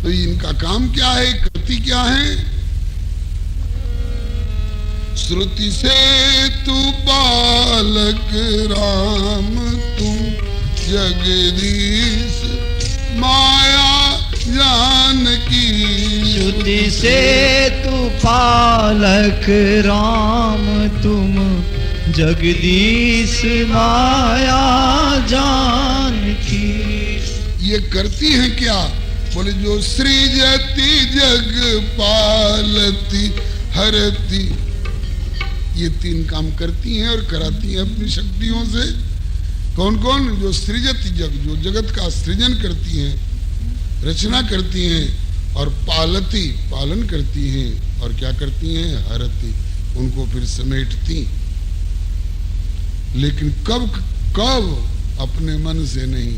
तो इनका काम क्या है, कृति क्या है? श्रुति से तू बालक राम तुम जगदीश माया जानकी। श्रुति से तू पालक राम तुम जगदीश माया जानकी। ये करती है क्या? बोले जो सृजति जग पालती हरती, ये तीन काम करती हैं और कराती हैं अपनी शक्तियों से। कौन कौन? जो सृजति जग, जो जगत का सृजन करती हैं, रचना करती हैं, और पालती, पालन करती हैं, और क्या करती हैं? हरती, उनको फिर समेटती। लेकिन कब कब? अपने मन से नहीं।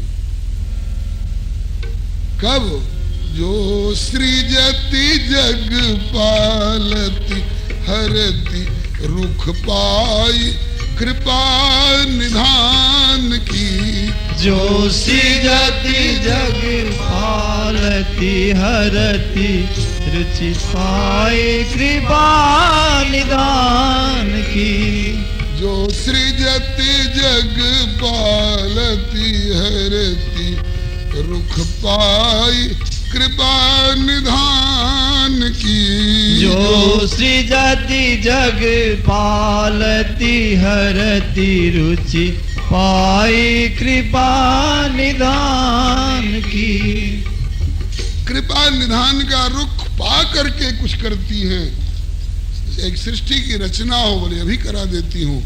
कब? जो सृजति जग पालती हरती रुख पाई कृपा निधान की। जो सृजति जग पालती हरती रुचि पाई कृपा निधान की। जो सृजति जग पालती हरती रुख पाई कृपा निधान की। जो सृजति जग पालती हरती रुचि पाई कृपा निधान की। कृपा निधान का रुख पा करके कुछ करती हैं। एक सृष्टि की रचना हो, बोले अभी करा देती हूँ,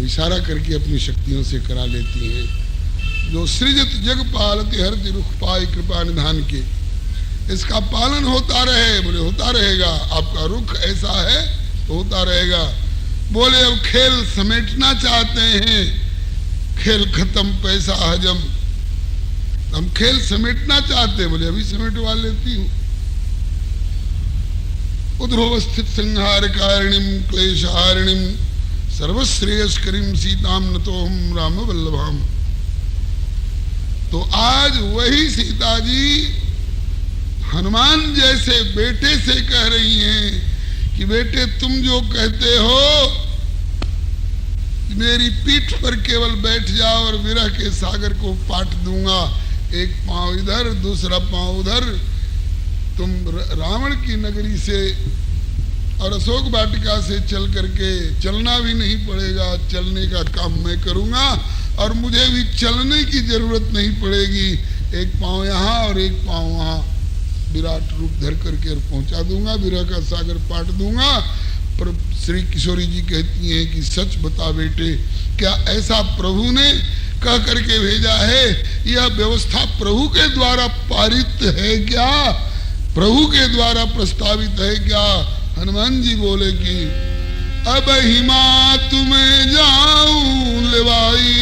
इशारा करके अपनी शक्तियों से करा लेती हैं। जो सृजत जग पालती हरति रुख पाई कृपा निधान के, इसका पालन होता रहे। बोले होता रहेगा, आपका रुख ऐसा है तो होता रहेगा। बोले अब खेल समेटना चाहते हैं, खेल खत्म पैसा हजम, हम खेल समेटना चाहते हैं। बोले अभी समेटवा लेती हूँ। उद्भवस्थित संहार कारिणीम क्लेशहारिणीम सर्वश्रेयस्करीम सीताम नतोहम राम वल्लभाम। तो आज वही सीता जी हनुमान जैसे बेटे से कह रही हैं कि बेटे तुम जो कहते हो मेरी पीठ पर केवल बैठ जाओ और विरह के सागर को पाट दूंगा, एक पांव इधर दूसरा पांव उधर। तुम रावण की नगरी से और अशोक वाटिका से चल करके चलना भी नहीं पड़ेगा, चलने का काम मैं करूंगा और मुझे भी चलने की जरूरत नहीं पड़ेगी। एक पांव यहाँ और एक पांव वहाँ विराट रूप धर करके पहुंचा दूंगा, विरह का सागर पाट दूंगा। पर श्री किशोरी जी कहती हैं कि सच बता बेटे, क्या ऐसा प्रभु ने कह करके भेजा है? यह व्यवस्था प्रभु के द्वारा पारित है क्या? प्रभु के द्वारा प्रस्तावित है क्या? हनुमान जी बोले कि अब हिमा तुम्हें जाऊं लेवाई,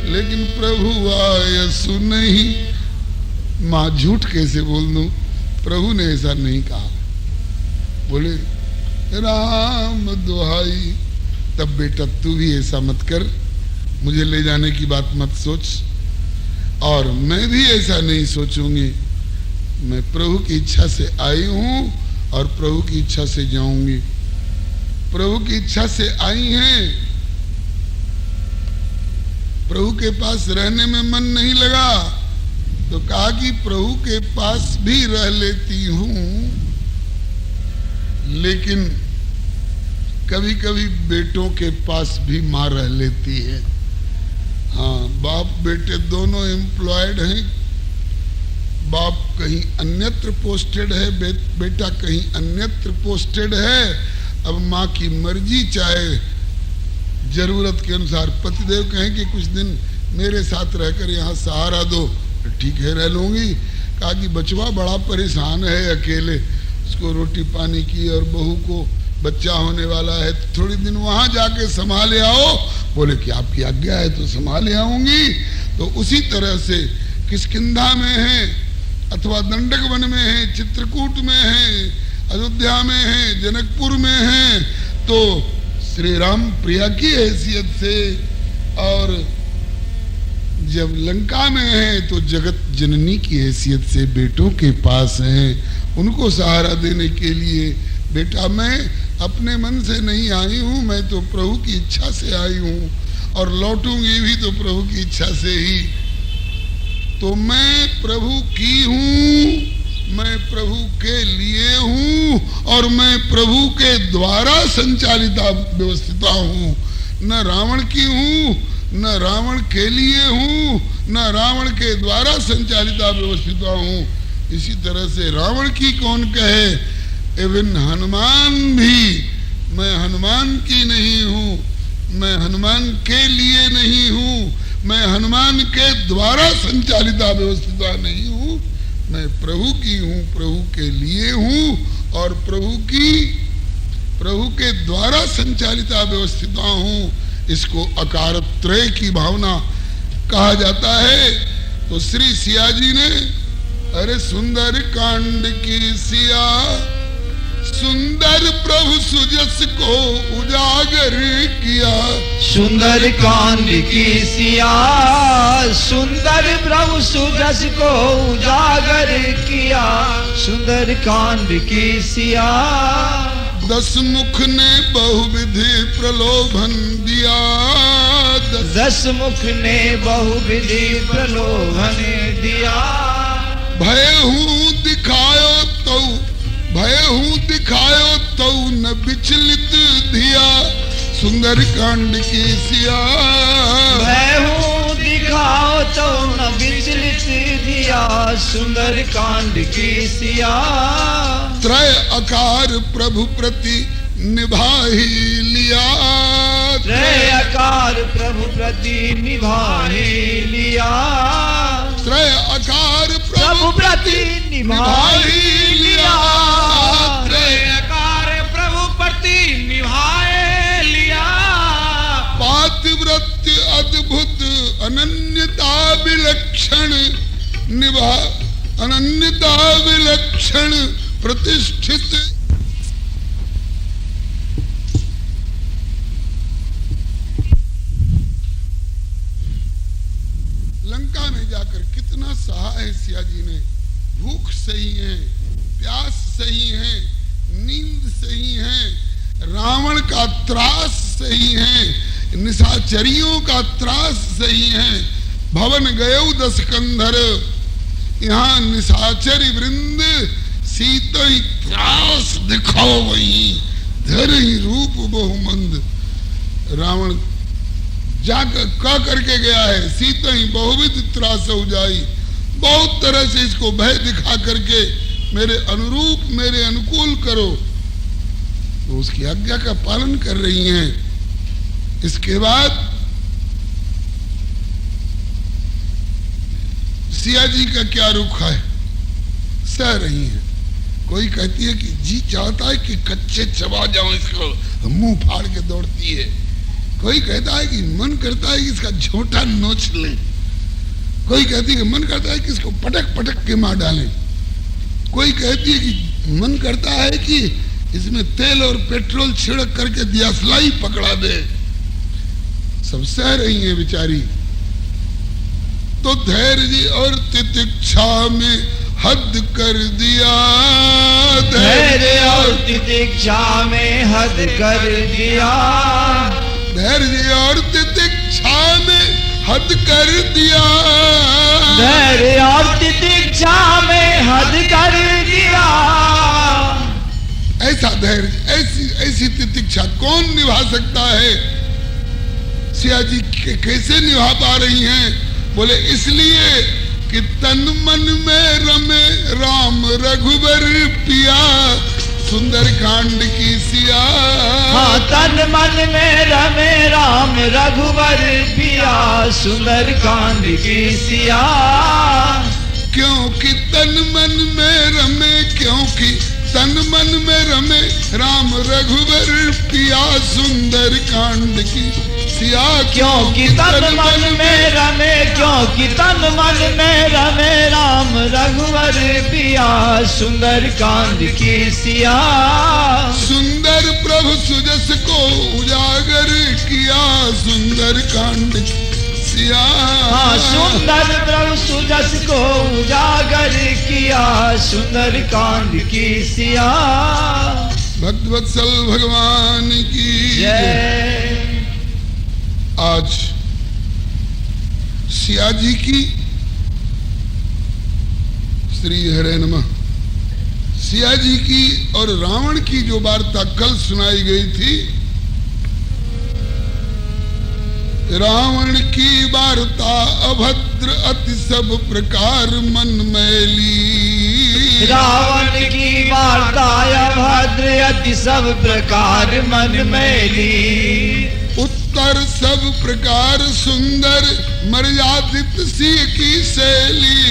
लेकिन प्रभु आए सुनही। मां झूठ कैसे बोल दूं? प्रभु ने ऐसा नहीं कहा। बोले राम दुहाई, तब बेटा तू भी ऐसा मत कर, मुझे ले जाने की बात मत सोच, और मैं भी ऐसा नहीं सोचूंगी। मैं प्रभु की इच्छा से आई हूं और प्रभु की इच्छा से जाऊंगी। प्रभु की इच्छा से आई हैं, प्रभु के पास रहने में मन नहीं लगा तो कहा कि प्रभु के पास भी रह लेती हूं, लेकिन कभी कभी बेटों के पास भी मां रह लेती है। हाँ, बाप बेटे दोनों एम्प्लॉयड हैं, बाप कहीं अन्यत्र पोस्टेड है, बेटा कहीं अन्यत्र पोस्टेड है। अब माँ की मर्जी, चाहे जरूरत के अनुसार पतिदेव कहें कि कुछ दिन मेरे साथ रहकर यहाँ सहारा दो, ठीक है रह लूंगी। कहा कि बचवा बड़ा परेशान है अकेले, उसको रोटी पानी की और बहू को बच्चा होने वाला है, तो थोड़ी दिन वहां जाके संभाले आओ। बोले कि आपकी आज्ञा है तो संभाले आऊंगी। तो उसी तरह से किष्किंधा में है अथवा दंडक वन में है, चित्रकूट में है, अयोध्या में है, जनकपुर में है, तो श्री राम प्रिया की हैसियत से और जब लंका में हैं तो जगत जननी की हैसियत से बेटों के पास हैं, उनको सहारा देने के लिए। बेटा मैं अपने मन से नहीं आई हूँ, मैं तो प्रभु की इच्छा से आई हूँ और लौटूंगी भी तो प्रभु की इच्छा से ही। तो मैं प्रभु की हूँ, मैं प्रभु के लिए हूँ और मैं प्रभु के द्वारा संचालिता व्यवस्थिता हूँ। न रावण की हूँ, न रावण के लिए हूँ, न रावण के द्वारा संचालिता व्यवस्थिता हूँ। इसी तरह से रावण की कौन कहे, इवन हनुमान भी मैं हनुमान की नहीं हूँ, मैं हनुमान के लिए नहीं हूँ, मैं हनुमान के द्वारा संचालिता व्यवस्थिता नहीं हूँ, मैं प्रभु की हूँ, प्रभु के लिए हूँ और प्रभु के द्वारा संचालिता व्यवस्थिता हूँ। इसको अकारत्रय की भावना कहा जाता है। तो श्री सिया जी ने अरे सुंदर कांड की सिया, सुंदर प्रभु सुजस को उजागर किया। सुंदर कांड की सिया, सुंदर प्रभु सुजस को उजागर किया। सुंदर कांड की सिया, 10 मुख ने बहुविधि प्रलोभन दिया। 10 मुख ने बहुविधि प्रलोभन दिया। भय हूँ दिखायो तो, भय हूँ दिखायो तो न विचलित धिया। सुंदर कांड की सिया, भय हूँ दिखाओ तो न विचलित धिया। सुंदर कांड की सिया, त्रय आकार प्रभु प्रति निभाही लिया। त्रय आकार प्रभु प्रति निभाही लिया। त्रय आकार प्रभु प्रति निभाही लिया। त्रय आकार प्रभु प्रति निभाए लिया। पातिव्रत्य अद्भुत अनन्यता विलक्षण निभा, अनन्यता विलक्षण प्रतिष्ठित। लंका में जाकर कितना सहा है सिया जी ने। भूख सही है, प्यास सही है, नींद सही है, रावण का त्रास सही है, निशाचरियों का त्रास सही है। भवन गयो 10 कंधर, यहाँ निशाचरी वृंद सीता ही त्रास दिखाओ वही, धर ही रूप बहुमंद। रावण जाकर का करके गया है, सीता ही बहुविध त्रास हो जाई। बहुत तरह से इसको भय दिखा करके मेरे अनुरूप, मेरे अनुकूल करो। तो उसकी आज्ञा का पालन कर रही हैं। इसके बाद सिया जी का क्या रुख है, सह रही हैं। कोई कहती है कि जी चाहता है कि कच्चे चबा जाऊं इसको, मुंह फाड़ के दौड़ती है। कोई कहता है कि मन करता है कि इसका झोंटा नोच लें। कोई कहती है कि मन करता है कि इसको पटक पटक के मार डालें। कोई कहती है कि मन करता है कि इसमें तेल और पेट्रोल छिड़क करके दियासलाई पकड़ा दे। सब सह रही है बेचारी। तो धैर्य और तितिक्षा में हद कर दिया। धैर्य और तितिक्षा में हद कर दिया। धैर्य और तितिक्षा में हद कर दिया। धैर्य और तितिक्षा में हद कर दिया। ऐसा धैर्य, ऐसी तितिक्षा कौन निभा सकता है? सिया जी कैसे निभा पा रही हैं? बोले इसलिए कि तन मन में रमे राम रघुबर पिया। सुंदर कांड की सिया, हाँ तन मन में रमे राम रघुबर पिया। सुंदर कांड की सिया, क्योंकि तन मन में रमे, क्योंकि तन मन में रमे राम रघुबर पिया। सुंदर कांड की सिया, क्योंकि तन मन में रमे, क्योंकि तन मन में रमे राम रघुवर पिया। सुंदर कांड की सिया, सुंदर प्रभु सुजस को उजागर किया। सुंदर कांड सिया। सुंदर प्रभु सुजस को उजागर किया, सुंदर कांड की सिया। भक्तवत्सल भगवान की जय। आज सिया जी की श्री हरे नमः सिया जी की और रावण की जो वार्ता कल सुनाई गई थी, रावण की वार्ता अभद्र अति सब प्रकार मन मैली। रावण की वार्ता अभद्र अति सब प्रकार मन मैली। उत्तर सब प्रकार सुंदर मर्यादित सिंह की शैली।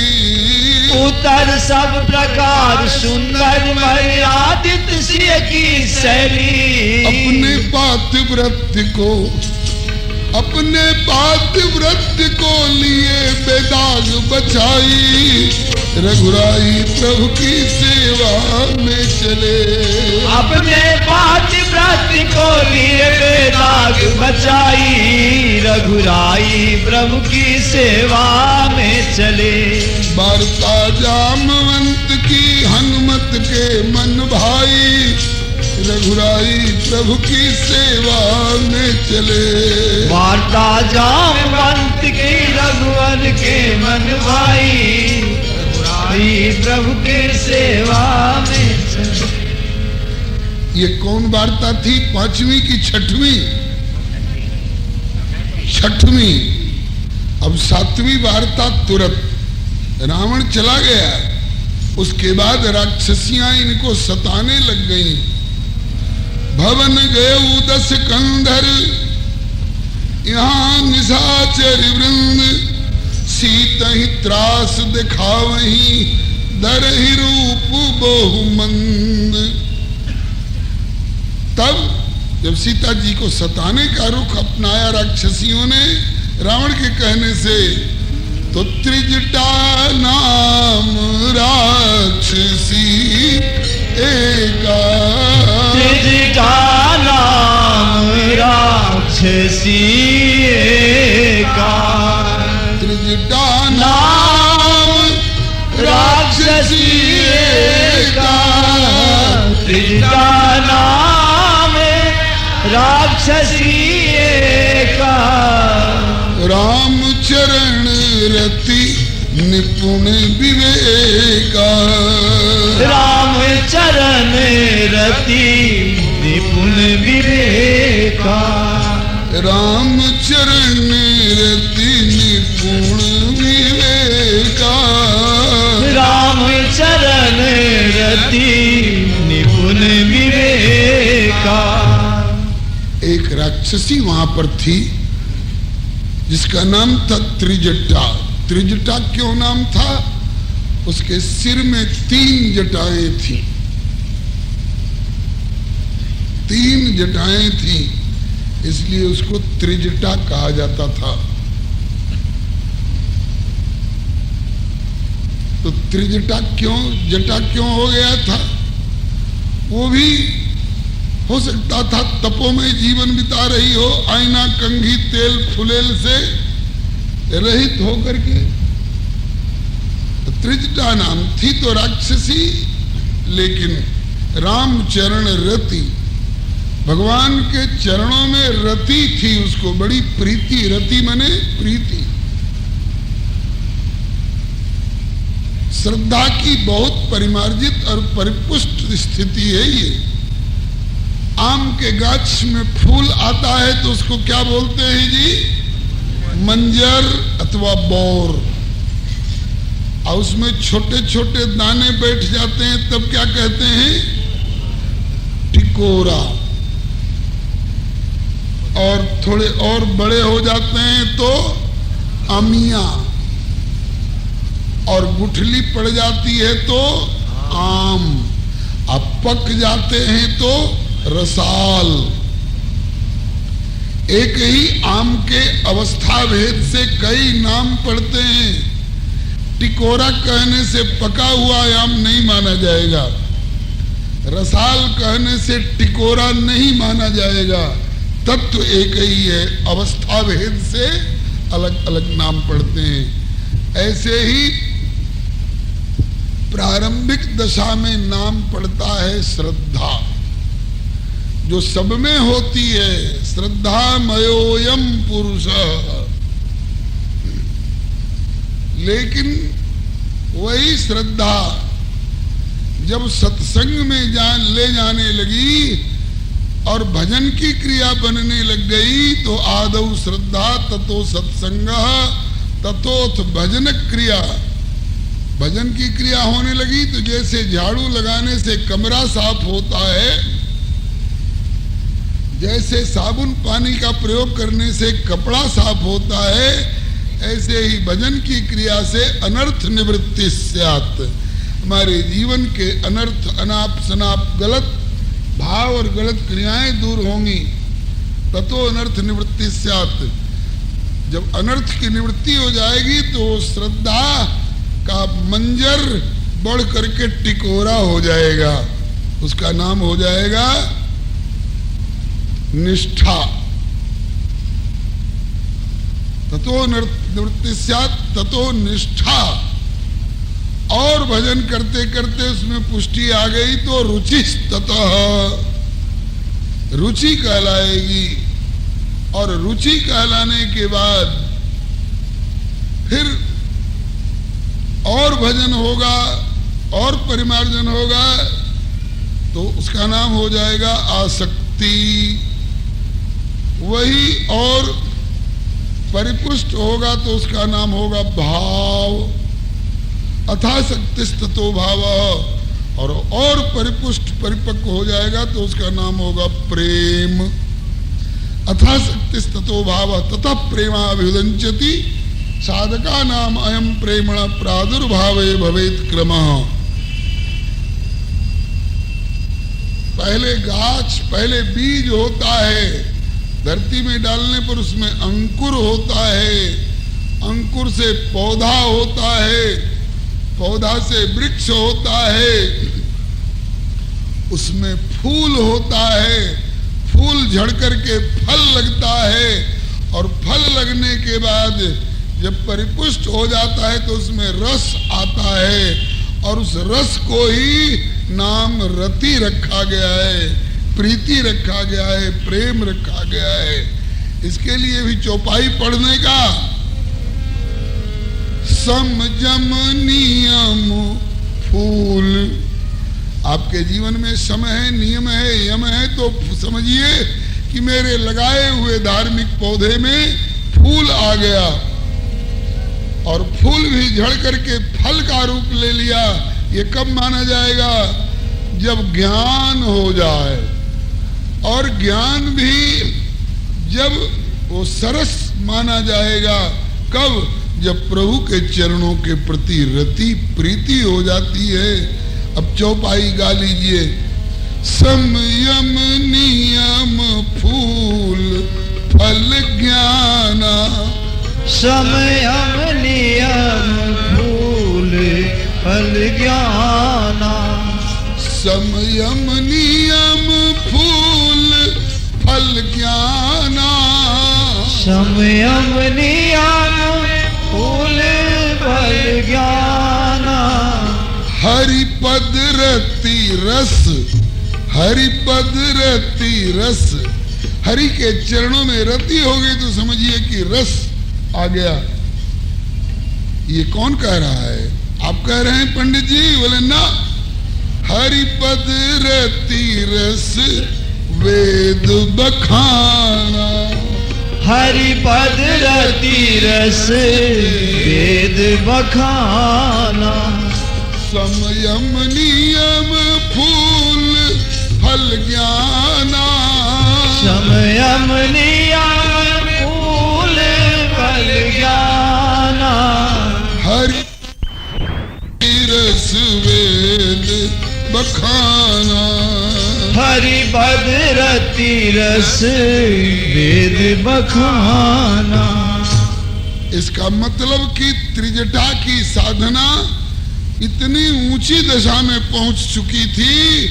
उत्तर सब प्रकार सुंदर मर्यादित सिंह की शैली। अपने पातिव्रत्य को लिए बेदाग बचाई, रघुराई प्रभु की सेवा में चले। अपने पातिव्रत्य को लिए बेदाग बचाई, रघुराई प्रभु की सेवा में चले। वार्ता जामवंत की हनुमत के मन भाई, रघुराई प्रभु की सेवा में चले। वार्ता जामवंत की रघुवर के मन भाई, रघुराई प्रभु की सेवा में चले। ये कौन वार्ता थी? पांचवी की छठवीं? छठवीं। अब सातवीं वार्ता तुरंत रावण चला गया, उसके बाद राक्षसियां इनको सताने लग गईं। भवन गए 10 कंधर, यहाँ निशाचर वृंद, सीत ही त्रास दिखावही, दर ही रूप बहुमंद। तब जब सीता जी को सताने का रुख अपनाया राक्षसियों ने रावण के कहने से, तो त्रिजटा नाम राक्षसी एका। त्रिजटा नाम राक्षसी एका। त्रिजटा नाम राक्षसी एका। त्रिजटा नाम राक्षसी एका। रामचरण रति निपुण विवेका। रामचरण रति निपुण विवेका। रामचरण रति निपुण विवेका। रामचरण रति निपुण विवेका। एक राक्षसी वहां पर थी जिसका नाम था त्रिजटा। त्रिजटा क्यों नाम था? उसके सिर में 3 जटाएं थी। 3 जटाएं थी, इसलिए उसको त्रिजटा कहा जाता था। तो त्रिजटा जटा क्यों हो गया था? वो भी हो सकता था तपोमय जीवन बिता रही हो, आईना कंघी तेल फुलेल से रहित होकर के। तो त्रिजटा नाम थी तो राक्षसी, लेकिन रामचरण रति, भगवान के चरणों में रति थी, उसको बड़ी प्रीति। रति माने प्रीति, श्रद्धा की बहुत परिमार्जित और परिपुष्ट स्थिति है ये। आम के गाछ में फूल आता है तो उसको क्या बोलते हैं जी? मंजर अथवा बोर। और उसमें छोटे छोटे दाने बैठ जाते हैं तब क्या कहते हैं? टिकोरा। और थोड़े और बड़े हो जाते हैं तो अमिया, और गुठली पड़ जाती है तो आम, अब पक जाते हैं तो रसाल। एक ही आम के अवस्था भेद से कई नाम पड़ते हैं। टिकोरा कहने से पका हुआ आम नहीं माना जाएगा, रसाल कहने से टिकोरा नहीं माना जाएगा। तत्व एक ही है, अवस्था भेद से अलग अलग नाम पड़ते हैं। ऐसे ही प्रारंभिक दशा में नाम पड़ता है श्रद्धा, जो सब में होती है। श्रद्धा मयोयम पुरुष। लेकिन वही श्रद्धा जब सत्संग में ले जाने लगी और भजन की क्रिया बनने लग गई, तो आदौ श्रद्धा ततो सत्संग ततोथ भजन क्रिया। भजन की क्रिया होने लगी तो जैसे झाड़ू लगाने से कमरा साफ होता है, जैसे साबुन पानी का प्रयोग करने से कपड़ा साफ होता है, ऐसे ही भजन की क्रिया से अनर्थ निवृत्ति स्यात्। हमारे जीवन के अनर्थ, अनाप शनाप, गलत भाव और गलत क्रियाएं दूर होंगी। ततो अनर्थ निवृत्ति स्यात्। जब अनर्थ की निवृत्ति हो जाएगी तो श्रद्धा का मंजर बढ़ करके टिकोरा हो जाएगा। उसका नाम हो जाएगा निष्ठा। ततो निवृत्ति स्यात्, ततो निष्ठा। और भजन करते करते उसमें पुष्टि आ गई तो रुचि ततः, रुचि कहलाएगी। और रुचि कहलाने के बाद फिर और भजन होगा और परिमार्जन होगा तो उसका नाम हो जाएगा आसक्ति। वही और परिपुष्ट होगा तो उसका नाम होगा भाव। अथासक्तिस्ततो भाव। और परिपुष्ट परिपक्व हो जाएगा तो उसका नाम होगा प्रेम। अथासक्तिस्ततो भाव ततः प्रेमाभिवदंचति साधका नाम अयम प्रेमण प्रादुर्भावे भवेत क्रमः। पहले गाछ, पहले बीज होता है, धरती में डालने पर उसमें अंकुर होता है, अंकुर से पौधा होता है, पौधा से वृक्ष होता है, उसमें फूल होता है, फूल झड़ करके फल लगता है, और फल लगने के बाद जब परिपुष्ट हो जाता है तो उसमें रस आता है, और उस रस को ही नाम रति रखा गया है, प्रीति रखा गया है, प्रेम रखा गया है। इसके लिए भी चौपाई पढ़ने का समजम नियम फूल। आपके जीवन में सम है, नियम है, यम है, तो समझिए कि मेरे लगाए हुए धार्मिक पौधे में फूल आ गया, और फूल भी झड़ करके फल का रूप ले लिया। ये कब माना जाएगा? जब ज्ञान हो जाए। और ज्ञान भी जब वो सरस माना जाएगा, कब? जब प्रभु के चरणों के प्रति रति प्रीति हो जाती है। अब चौपाई गा लीजिए। संयम नियम फूल फल ज्ञाना, संयम नियम फूल फल ज्ञाना, संयम नियम फूल फल ज्ञाना, संयम नियम फूल फल ज्ञाना। हरिपद रति रस, हरिपद रति रस। हरि के चरणों में रति हो गई तो समझिए कि रस आ गया। ये कौन कह रहा है? आप कह रहे हैं पंडित जी? बोले ना, हरिपद रति रस वेद बखाना, हरिपद रति रस वेद बखाना। संयम नियम फूल फल ज्ञाना, संयम नियम फूल फल ज्ञाना। हरि रस वेद बखाना, हरिपद रति रस वेद बखाना। इसका मतलब कि त्रिजटा की साधना इतनी ऊंची दशा में पहुंच चुकी थी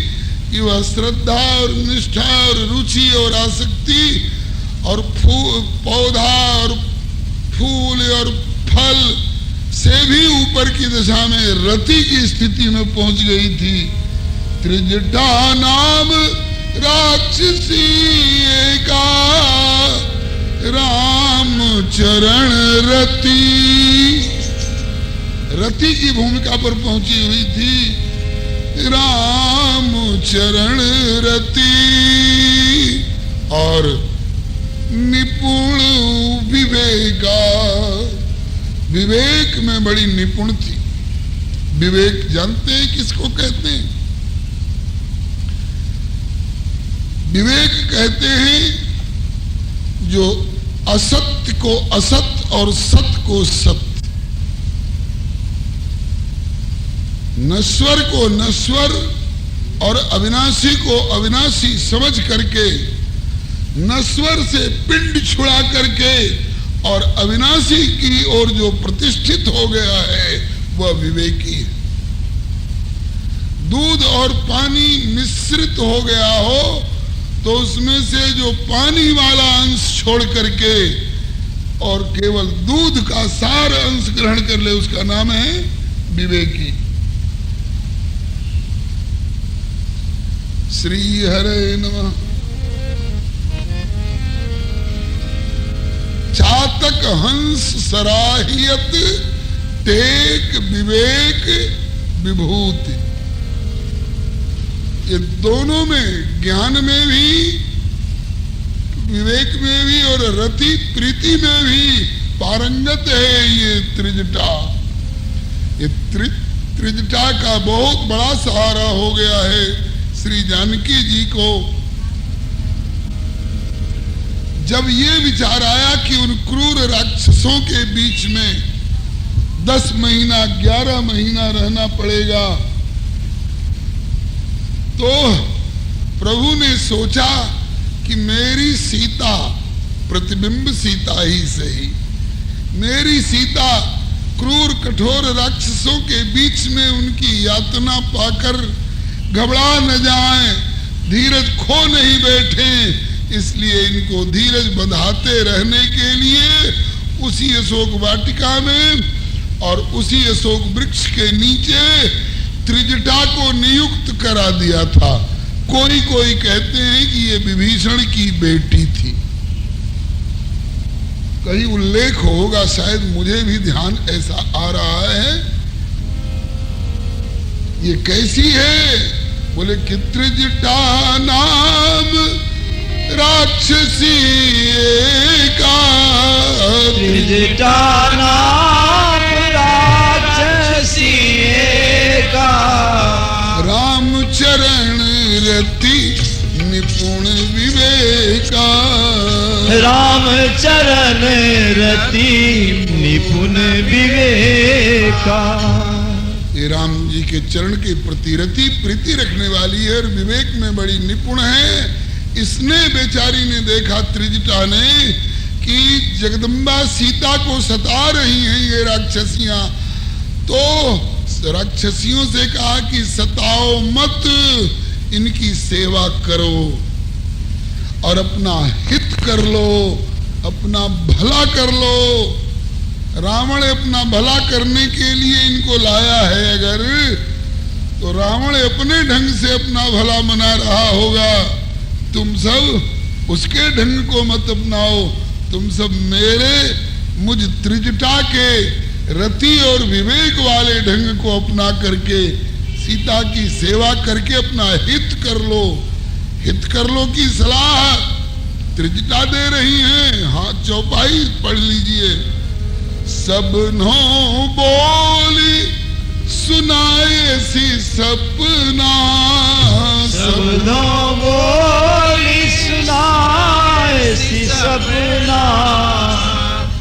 कि वह श्रद्धा और निष्ठा और रुचि और आसक्ति और पौधा और फूल और फल से भी ऊपर की दशा में रति की स्थिति में पहुंच गई थी। त्रिजटा नाम राक्षसी एका राम चरण रति, रति की भूमिका पर पहुंची हुई थी। राम चरण रति और निपुण विवेका, विवेक में बड़ी निपुण थी। विवेक जानते हैं किसको कहते हैं? विवेक कहते हैं जो असत्य को असत और सत्य को सत्य, नश्वर को नश्वर और अविनाशी को अविनाशी समझ करके, नश्वर से पिंड छुड़ा करके और अविनाशी की ओर जो प्रतिष्ठित हो गया है वह विवेकी है। दूध और पानी मिश्रित हो गया हो तो उसमें से जो पानी वाला अंश छोड़ करके और केवल दूध का सार अंश ग्रहण कर ले, उसका नाम है विवेकी। श्री हरे नमः। चातक हंस सराहियत टेक विवेक विभूति, ये दोनों में, ज्ञान में भी, विवेक में भी और रति प्रीति में भी पारंगत है ये त्रिजटा। ये त्रिजटा का बहुत बड़ा सहारा हो गया है श्री जानकी जी को। जब ये विचार आया कि उन क्रूर राक्षसों के बीच में 10 महीना 11 महीना रहना पड़ेगा, तो प्रभु ने सोचा कि मेरी सीता, प्रतिबिंब सीता ही सही, मेरी सीता क्रूर कठोर राक्षसों के बीच में उनकी यातना पाकर घबरा न जाएं, धीरज खो नहीं बैठे, इसलिए इनको धीरज बंधाते रहने के लिए उसी अशोक वाटिका में और उसी अशोक वृक्ष के नीचे त्रिजटा को नियुक्त करा दिया था। कोई कोई कहते हैं कि ये विभीषण की बेटी थी, कहीं उल्लेख होगा, शायद मुझे भी ध्यान ऐसा आ रहा है। ये कैसी है? बोले कि त्रिजटा नाम राक्षसी एका, त्रिजटा नाम राक्षसी एका, रामचरण रति निपुण विवेका, रामचरण रति निपुण विवेका। ये राम जी के चरण के प्रति रति प्रीति रखने वाली है और विवेक में बड़ी निपुण है। इसने बेचारी ने देखा, त्रिजटा ने, कि जगदम्बा सीता को सता रही हैं ये राक्षसियां, तो राक्षसियों से कहा कि सताओ मत, इनकी सेवा करो और अपना हित कर लो, अपना भला कर लो। रावण अपना भला करने के लिए इनको लाया है अगर, तो रावण अपने ढंग से अपना भला मना रहा होगा। तुम सब उसके ढंग को मत अपनाओ, तुम सब मेरे मुझ त्रिजटा के रति और विवेक वाले ढंग को अपना करके सीता की सेवा करके अपना हित कर लो। हित कर लो की सलाह त्रिजटा दे रही हैं। हाँ, चौपाई पढ़ लीजिए। सबनो बोली सुनाए सी सपना, सबनो बोली सुनाए सी सपना,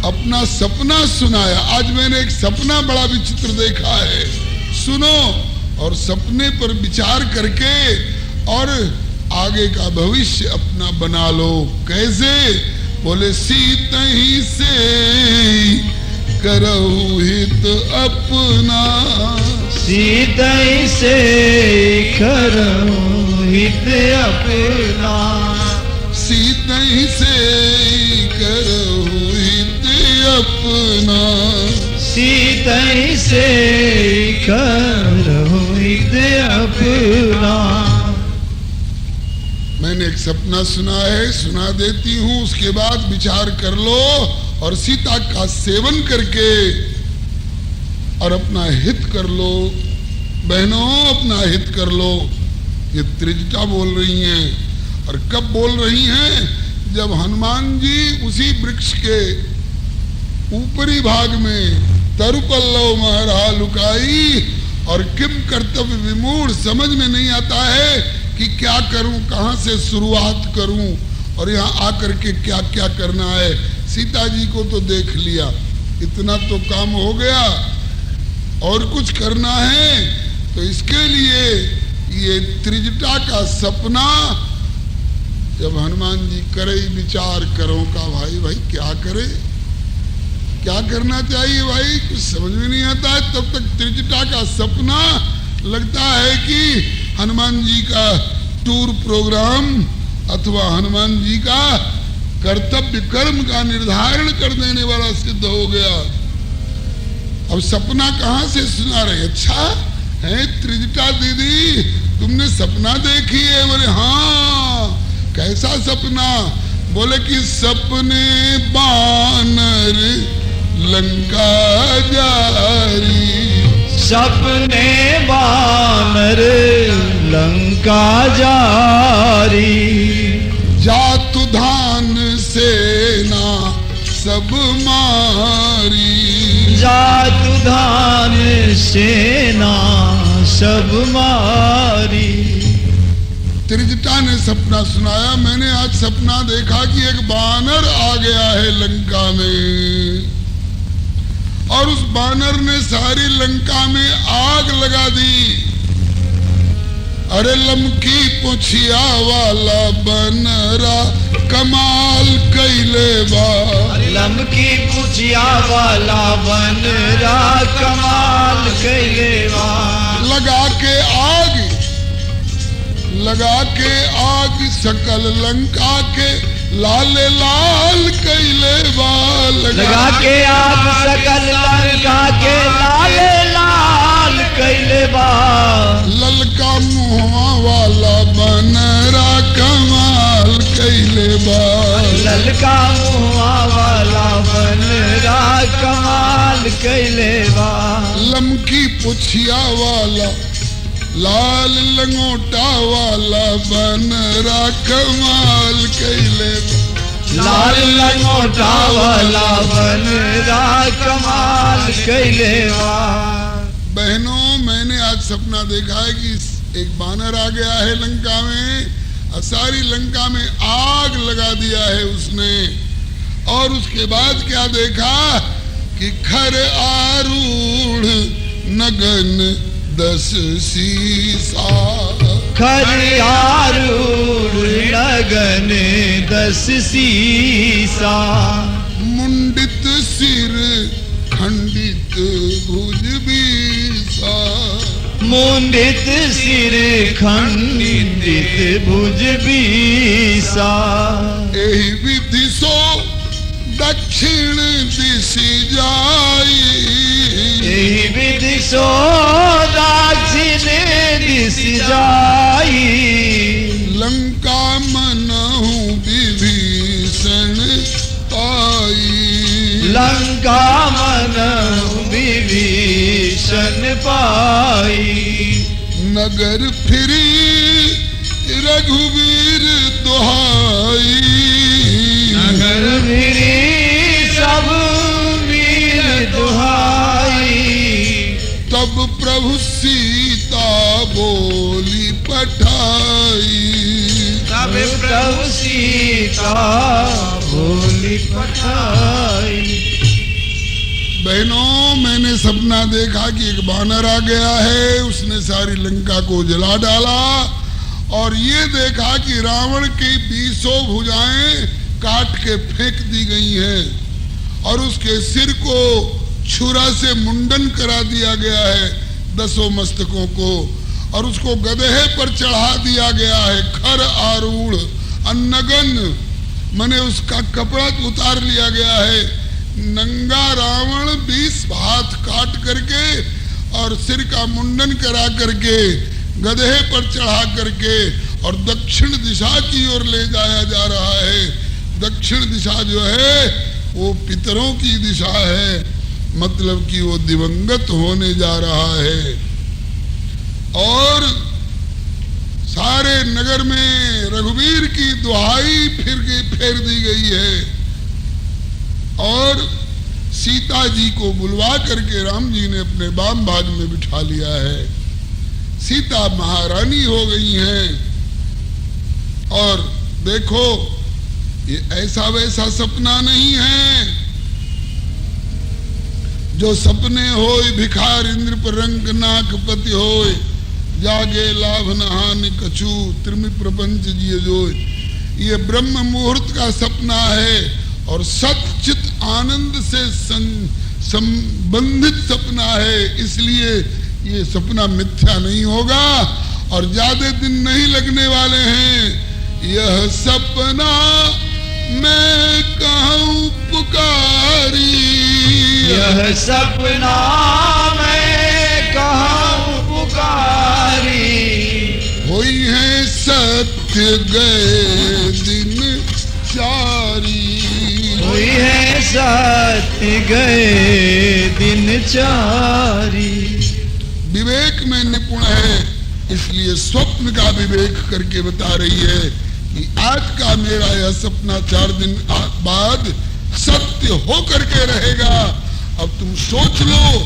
अपना सपना सुनाया। आज मैंने एक सपना बड़ा विचित्र देखा है, सुनो और सपने पर विचार करके और आगे का भविष्य अपना बना लो। कैसे? बोले सीता ही से करहु हित अपना, सीता ही से करहु हित अपना, सीता ही से करहु हित अपना सीतई से करो हित अपना। मैंने एक सपना सुना है, सुना देती हूँ, उसके बाद विचार कर लो और सीता का सेवन करके और अपना हित कर लो। बहनों, अपना हित कर लो। ये त्रिजटा बोल रही हैं। और कब बोल रही हैं? जब हनुमान जी उसी वृक्ष के ऊपरी भाग में तरुपल्लव महरा लुकाई और किम कर्तव्य विमूढ़, समझ में नहीं आता है कि क्या करूं, कहां से शुरुआत करूं और यहाँ आकर के क्या क्या करना है। सीता जी को तो देख लिया, इतना तो काम हो गया, और कुछ करना है। तो इसके लिए ये त्रिजटा का सपना जब हनुमान जी करे विचार करो का भाई क्या करे, क्या करना चाहिए भाई, कुछ समझ में नहीं आता है। तब तक त्रिजटा का सपना लगता है कि हनुमान जी का टूर प्रोग्राम अथवा हनुमान जी का कर्तव्य कर्म का निर्धारण कर देने वाला सिद्ध हो गया। अब सपना कहां से सुना रहे? अच्छा है त्रिजटा दीदी, तुमने सपना देखी है? बोले हाँ। कैसा सपना? बोले कि सपने बानर लंका जारी, सपने बानर लंका जारी, जातु धान सेना सब मारी, जातु धान सेना सब मारी। त्रिजटा ने सपना सुनाया, मैंने आज सपना देखा कि एक बानर आ गया है लंका में और उस बानर ने सारी लंका में आग लगा दी। अरे लमकी पुछिया वाला बनरा कमाल कैले बा, लमकी पुछिया वाला बनरा कमाल कैले बा। लगा के आग सकल लंका के लाल लाल कैले बा, लगा के आग सकल लंका के लाल लाल कैले बा। ललका मुहवा वाला बनरा कमाल कैले बा, ललका मुहवा वाला बनरा कमाल कैले बा। लमकी पुछिया वाला लाल लंगोटा वाला बनरा कमाल कैले बा, लाल लंगोटा वाला बनरा कमाल कैले बा। बहनों, मैंने आज सपना देखा है कि एक बानर आ गया है लंका में और सारी लंका में आग लगा दिया है उसने। और उसके बाद क्या देखा कि खर आरूढ़ नगन 10 सीसा, खर आरूढ़ नगन 10 सीसा। मुंडित सिर खंडित भुज बीसा, मुंडित सिर खंडित भुज बीसा। एहि विधि सो दक्षिण दिश जाई, एहि विधि सो दक्षिण दिश जाई। लंका मनहु विभीषण पाई, लंका मनहु विभीषण पाई। नगर फिरी रघुवीर दुहाई, नगर फिरी सब वीर दुहाई। तब प्रभु सीता बोली पठाई, तब प्रभु सीता बोली पठाई। बहनों, मैंने सपना देखा कि एक बानर आ गया है, उसने सारी लंका को जला डाला और ये देखा कि रावण की 20 भुजाएं काट के फेंक दी गई हैं और उसके सिर को छुरा से मुंडन करा दिया गया है 10 मस्तकों को, और उसको गधे पर चढ़ा दिया गया है। खर आरूढ़ अन्नगन, माने उसका कपड़ा उतार लिया गया है, नंगा रावण 20 हाथ काट करके और सिर का मुंडन करा करके गधे पर चढ़ा करके और दक्षिण दिशा की ओर ले जाया जा रहा है। दक्षिण दिशा जो है वो पितरों की दिशा है, मतलब कि वो दिवंगत होने जा रहा है। और सारे नगर में रघुवीर की दुहाई फेर दी गई है। और सीता जी को बुलवा करके राम जी ने अपने वाम भाग में बिठा लिया है। सीता महारानी हो गई हैं। और देखो ये ऐसा वैसा सपना नहीं है जो सपने होय भिखार इंद्र पर रंग नाक पति होय, जागे लाभ न हानि कछु त्रिमि प्रपंच जिय जोय। ये ब्रह्म मुहूर्त का सपना है और सच्चित आनंद से संबंधित सपना है, इसलिए ये सपना मिथ्या नहीं होगा और ज्यादा दिन नहीं लगने वाले हैं। यह सपना मैं कहूँ पुकारी, यह सपना मैं कहूँ पुकारी, हुई है सत्य गए दिन चारी, हुई है सत्य गए दिन चारी। विवेक में निपुण है, इसलिए स्वप्न का विवेक करके बता रही है कि आज का मेरा यह सपना 4 दिन बाद सत्य हो करके रहेगा। अब तुम सोच लो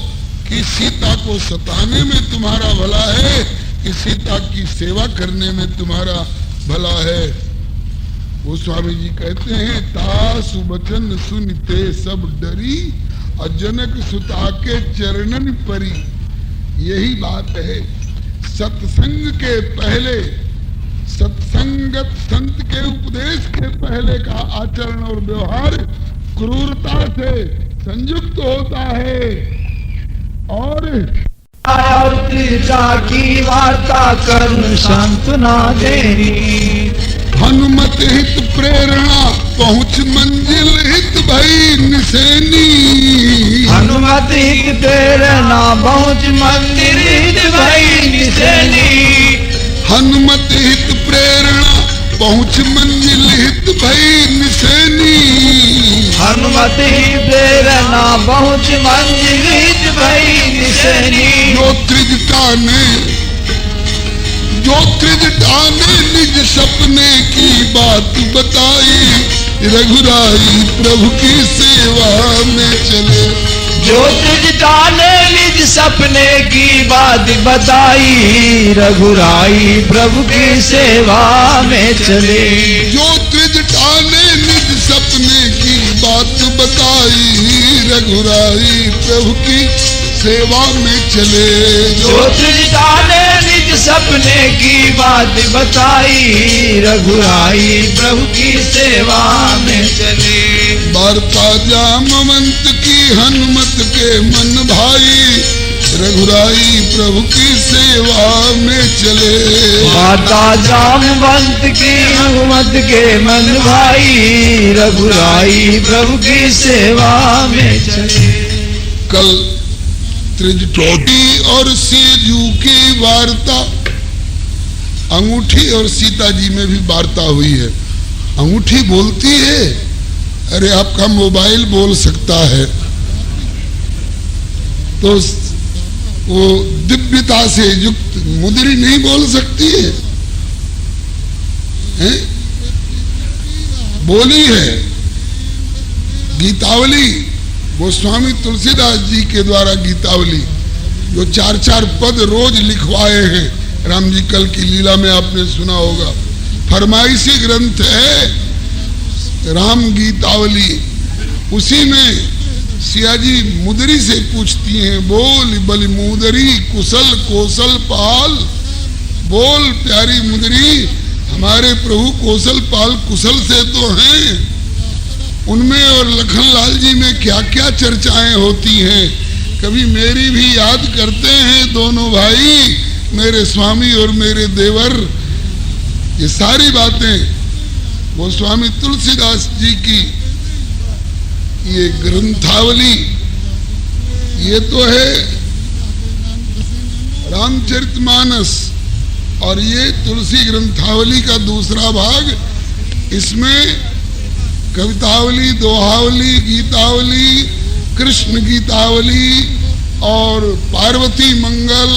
कि सीता को सताने में तुम्हारा भला है कि सीता की सेवा करने में तुम्हारा भला है। वो स्वामी जी कहते हैं तासु वचन सुनते सब डरी और जनक सुता के चरणन परी। यही बात है, सत्संग के पहले, सत्संगत संत के उपदेश के पहले का आचरण और व्यवहार क्रूरता से संयुक्त होता है। और त्रिजा की वार्ता करुण सांत्वना देनी, हनुमत हित प्रेरणा पहुँच मंजिल हित भई निसेनी, हनुमत हित प्रेरणा पहुँच मंजिल हित भई निसेनी, हनुमत हित प्रेरणा पहुँच मंजिल हित भई निसेनी, हनुमत ही प्रेरणा पहुँच मंजिल हित भई निसेनी। जो त्रिज ठाने निज सपने की बात बताई, रघुराई प्रभु की सेवा में चले। जो त्रिज ठाने निज सपने की बात बताई, रघुराई प्रभु की सेवा में चले। जो त्रिज ठाने निज सपने की बात बताई, रघुराई प्रभु की सेवा में चले। जो त्रिज ठाने निज सपने की बात बताई, रघुराई प्रभु की सेवा में चले। वार्ता जामवंत की हनुमत के मन भाई, रघुराई प्रभु की सेवा में चले। वार्ता जामवंत की हनुमत के मन भाई, रघुराई प्रभु की सेवा में चले। कल त्रिजटोटी और सेजू की वार्ता, अंगूठी और सीता जी में भी वार्ता हुई है। अंगूठी बोलती है, अरे आपका मोबाइल बोल सकता है, तो वो दिव्यता से युक्त मुद्री नहीं बोल सकती है, हैं? बोली है गीतावली, गोस्वामी तुलसीदास जी के द्वारा गीतावली, जो 4-4 पद रोज लिखवाए हैं। राम जी कल की लीला में आपने सुना होगा, फरमाइशी ग्रंथ है राम गीतावली। उसी में सिया जी मुदरी से पूछती हैं, बोल बलि मुदरी कुशल कौशल पाल। बोल प्यारी मुदरी, हमारे प्रभु कौशल पाल कुशल से तो हैं, उनमें और लखनलाल जी में क्या क्या चर्चाएं होती हैं। कभी मेरी भी याद करते हैं दोनों भाई, मेरे स्वामी और मेरे देवर। ये सारी बातें वो स्वामी तुलसीदास जी की ये ग्रंथावली, ये तो है रामचरितमानस, और ये तुलसी ग्रंथावली का दूसरा भाग। इसमें कवितावली, दोहावली, गीतावली, कृष्ण गीतावली और पार्वती मंगल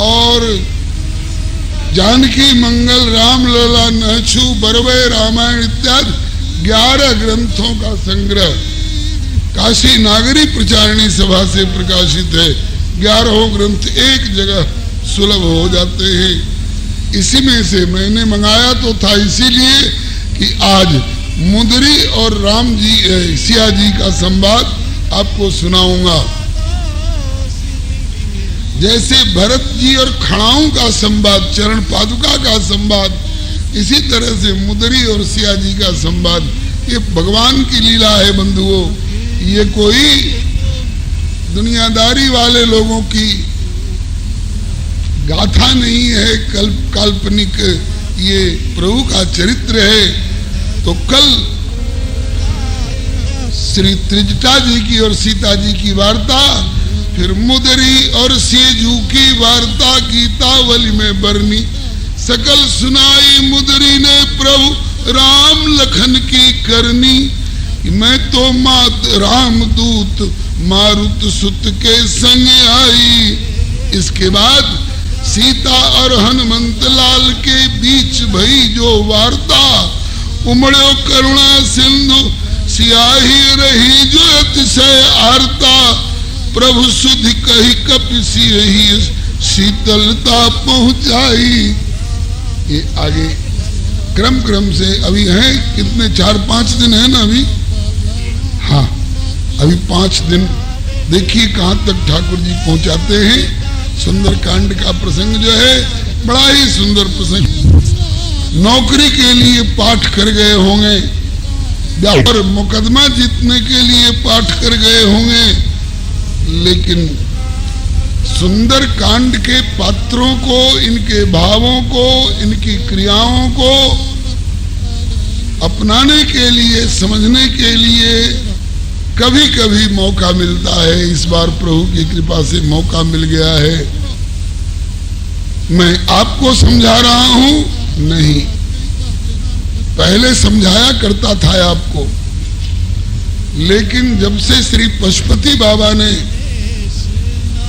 और जानकी मंगल, रामलला, नहछु, बरवे, रामायण इत्यादि 11 ग्रंथों का संग्रह काशी नागरी प्रचारणी सभा से प्रकाशित है। 11 ग्रंथ एक जगह सुलभ हो जाते हैं। इसी में से मैंने मंगाया तो था इसीलिए कि आज मुंदरी और राम जी, सिया जी का संवाद आपको सुनाऊंगा। जैसे भरत जी और खड़ाऊ का संवाद, चरण पादुका का संवाद, इसी तरह से मुदरी और सिया जी का संवाद। ये भगवान की लीला है बंधुओं, ये कोई दुनियादारी वाले लोगों की गाथा नहीं है, काल्पनिक ये प्रभु का चरित्र है। तो कल श्री त्रिजटा जी की और सीता जी की वार्ता, फिर मुदरी और सेजू की वार्ता गीतावली में बरनी। सकल सुनाई मुदरी ने प्रभु राम लखन की करनी। मैं तो मात राम दूत मारुत सुत के संग आई। इसके बाद सीता और हनुमंत लाल के बीच भई जो वार्ता, उमड़ो करुणा सिंधु सियाही रही जो अतिशय आरता। प्रभु सुधि कही कपिसी रही शीतलता पहुंचाई। ये आगे क्रम क्रम से अभी हैं कितने, 4-5 दिन है ना अभी। हाँ, अभी 5 दिन। देखिए कहाँ तक ठाकुर जी पहुंचाते हैं। सुंदर कांड का प्रसंग जो है बड़ा ही सुंदर प्रसंग। नौकरी के लिए पाठ कर गए होंगे और मुकदमा जीतने के लिए पाठ कर गए होंगे, लेकिन सुंदर कांड के पात्रों को, इनके भावों को, इनकी क्रियाओं को अपनाने के लिए, समझने के लिए कभी कभी मौका मिलता है। इस बार प्रभु की कृपा से मौका मिल गया है। मैं आपको समझा रहा हूं, नहीं, पहले समझाया करता था आपको, लेकिन जब से श्री पशुपति बाबा ने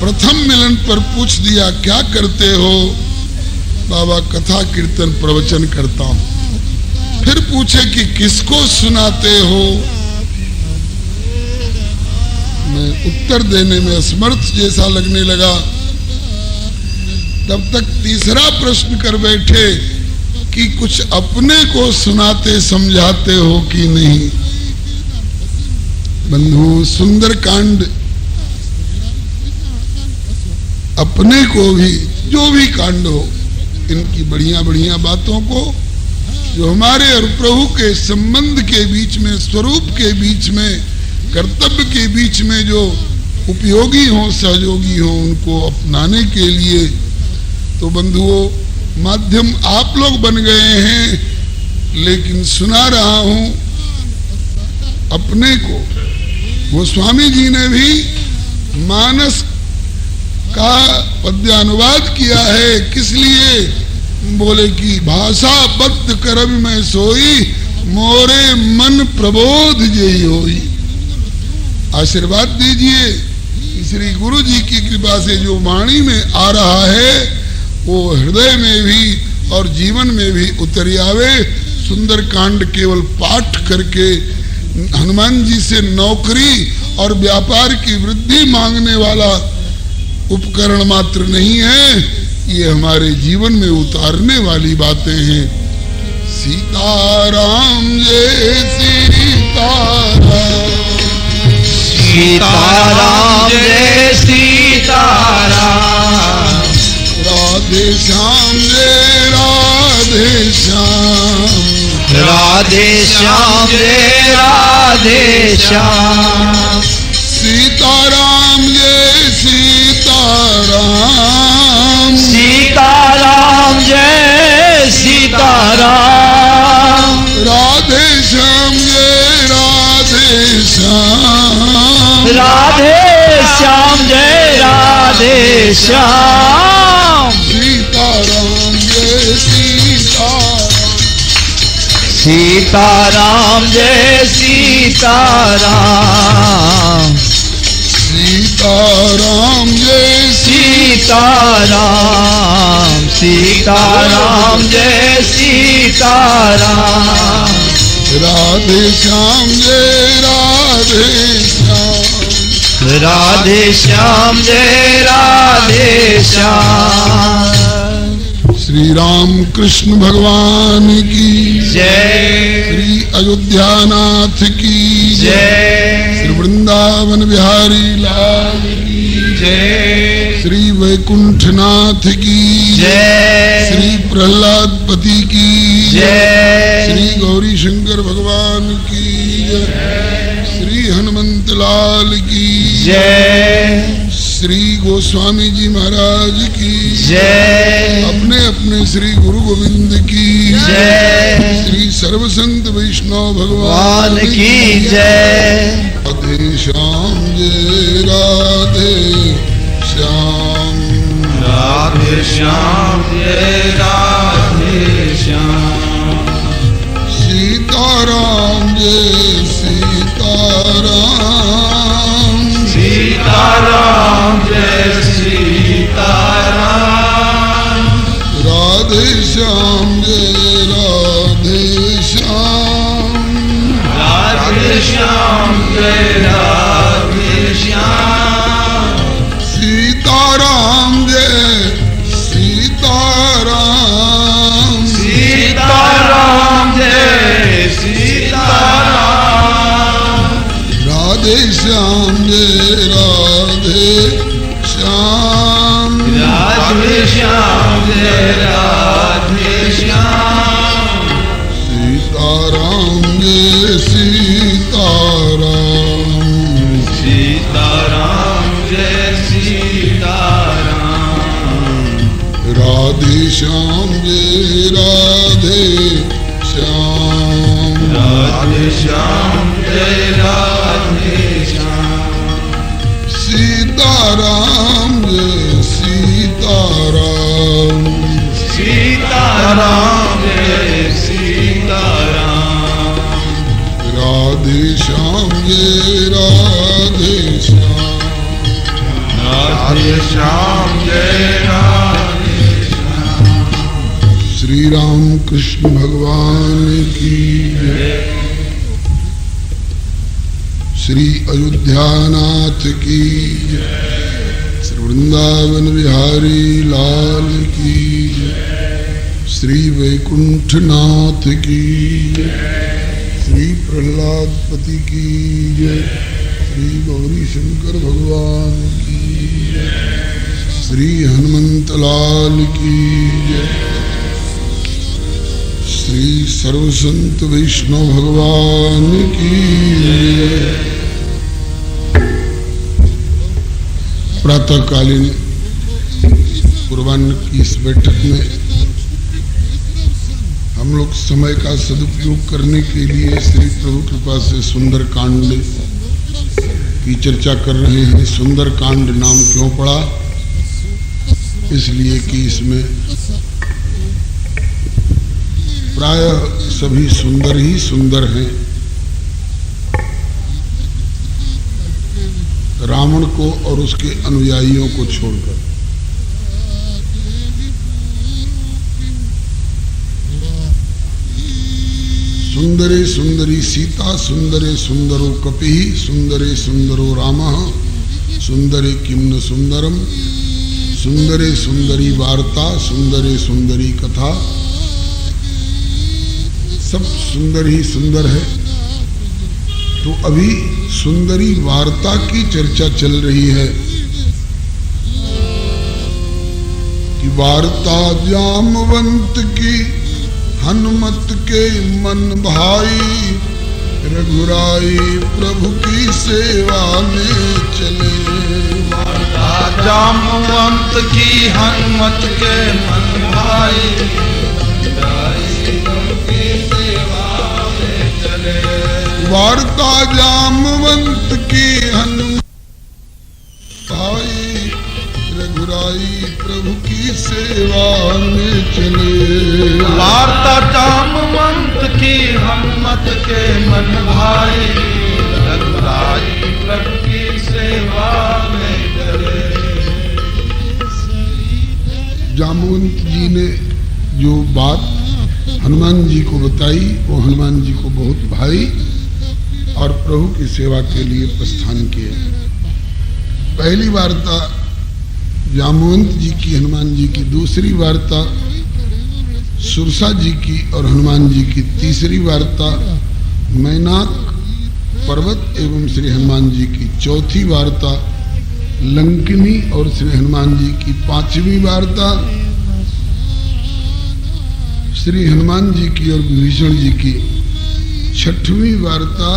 प्रथम मिलन पर पूछ दिया क्या करते हो, बाबा कथा कीर्तन प्रवचन करता हूं। फिर पूछे कि किसको सुनाते हो, मैं उत्तर देने में असमर्थ जैसा लगने लगा। तब तक तीसरा प्रश्न कर बैठे कि कुछ अपने को सुनाते समझाते हो कि नहीं। बंधु, सुंदर कांड अपने को भी, जो भी कांड हो, इनकी बढ़िया बढ़िया बातों को, जो हमारे और प्रभु के संबंध के बीच में, स्वरूप के बीच में, कर्तव्य के बीच में जो उपयोगी हो, सहयोगी हो, उनको अपनाने के लिए तो बंधुओं माध्यम आप लोग बन गए हैं। लेकिन सुना रहा हूं अपने को। गोस्वामी जी ने भी मानस का पद्यानुवाद किया है। किस लिए? बोले कि भाषा बद्ध करब में सोई, मोरे मन प्रबोध जेई होई। आशीर्वाद दीजिए श्री गुरु जी की कृपा से जो वाणी में आ रहा है वो हृदय में भी और जीवन में भी उतर आवे। सुंदर कांड केवल पाठ करके हनुमान जी से नौकरी और व्यापार की वृद्धि मांगने वाला उपकरण मात्र नहीं है, ये हमारे जीवन में उतारने वाली बातें हैं। सीताराम जय सीताराम, सीताराम जय सीताराम, राधे श्याम जय राधे श्याम, राधे श्याम जय राधे श्याम, सीताराम जय सीताराम, सीताराम जय सीताराम, राधे श्याम जय राधे श्याम राधे श्याम जय राधे श्याम सीताराम जय सीताराम सीताराम जय सीताराम सीताराम जय सीताराम सीताराम जय सीताराम राधे श्याम जय राधे श्याम राधे श्याम जय राधे श्याम श्री राम कृष्ण भगवान की जय श्री अयोध्यानाथ की जय श्री वृंदावन बिहारी लाल की जय श्री वैकुंठनाथ की जय श्री प्रहलाद पति की जय श्री गौरी शंकर भगवान की श्री हनुमंत लाल की जय श्री गोस्वामी जी महाराज की जय अपने अपने श्री गुरु गोविंद की जय श्री सर्व संत वैष्णव भगवान भगवान की जय राधे श्याम जय राधे श्याम राधे श्याम जय राधे श्याम सीताराम जय सीताराम सीताराम जय सीताराम राधे श्याम जय राधे श्याम राधे श्याम जय राधे श्याम सीताराम जय सीताराम सीताराम जय सीताराम राधे श्याम जय राधे श्याम राधे श्याम जय राधे श्याम सीताराम जय सीताराम सीताराम जय सीताराम राधे श्याम जय राधे श्याम राधे श्याम जय राधे श्याम सीताराम जय सीताराम सीताराम जय सीताराम राधे श्याम जय राधे श्याम राधे श्याम जय राधे श्री राम कृष्ण भगवान की जय श्री अयोध्यानाथ की जय श्री वृंदावन बिहारी लाल की जय श्री वैकुंठनाथ की जय श्री प्रहलाद पति की जय श्री गौरी शंकर भगवान की जय श्री हनुमंत लाल की जय श्री सर्व संत वैष्णव भगवान की जय। प्रातःकालीन पूर्वाह्न की इस बैठक में हम लोग समय का सदुपयोग करने के लिए श्री प्रभु कृपा से सुंदर कांड की चर्चा कर रहे हैं। सुंदर कांड नाम क्यों पड़ा? इसलिए कि इसमें प्रायः सभी सुंदर ही सुंदर हैं। रावण को और उसके अनुयायियों को छोड़कर सुंदरे सुंदरी सीता, सुंदरे सुंदरो कपिः, सुंदरे सुंदरो रामः, सुंदरे किं न सुंदरम, सुंदरे सुंदरी वार्ता, सुंदरे सुंदरी कथा। सब सुंदर ही सुंदर है। तो अभी सुंदरी वार्ता की चर्चा चल रही है कि वार्ता जामवंत की हनुमत के मन भाई, रघुराई प्रभु की सेवा में चले। वार्ता जामवंत की हनुमत के मन भाई, रघुराई प्रभु की सेवा में चले। वार्ता जामवंत की हनुमान भाई रघुराई प्रभु की सेवा में चले। वार्ता जामवंत की हनुमत के मन भाई रघुराई प्रभु की सेवा में चले। जामवंत जी ने जो बात हनुमान जी को बताई वो हनुमान जी को बहुत भाई और प्रभु की सेवा के लिए प्रस्थान किए। पहली वार्ता जामवंत जी की हनुमान जी की, दूसरी वार्ता सुरसा जी की और हनुमान जी की, तीसरी वार्ता मैनाक पर्वत एवं श्री हनुमान जी की, चौथी वार्ता लंकिनी और श्री हनुमान जी की, पांचवी वार्ता श्री हनुमान जी की और विभीषण जी की, छठवीं वार्ता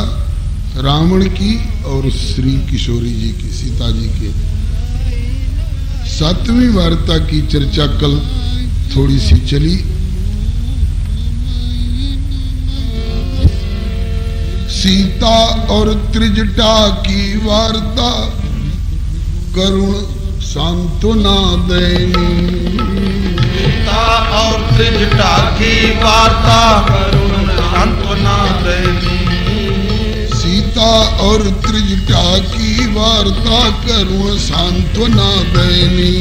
रावण की और श्री किशोरी जी की, सीता जी की, सातवीं वार्ता की चर्चा कल थोड़ी सी चली। सीता और त्रिजटा की वार्ता करुण सांत्वना देनी। सीता और त्रिजटा की वार्ता करुण सांत्वना देनी। सीता और त्रिजटा की वार्ता करुण सांत्वना देनी।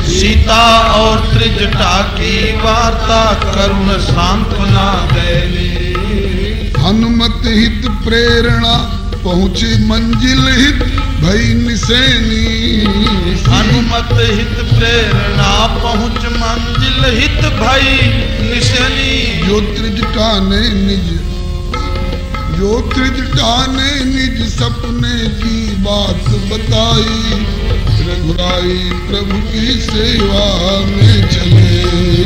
सीता और त्रिजटा की वार्ता करुण सांत्वना देनी। हनुमत हित प्रेरणा पहुँचे मंजिल हित भई निसेनी। हनुमत हित प्रेरणा पहुँच मंजिल हित भई निसेनी। जो त्रिजटा ने निज सपने की बात बताई रघुराई प्रभु की सेवा में चले।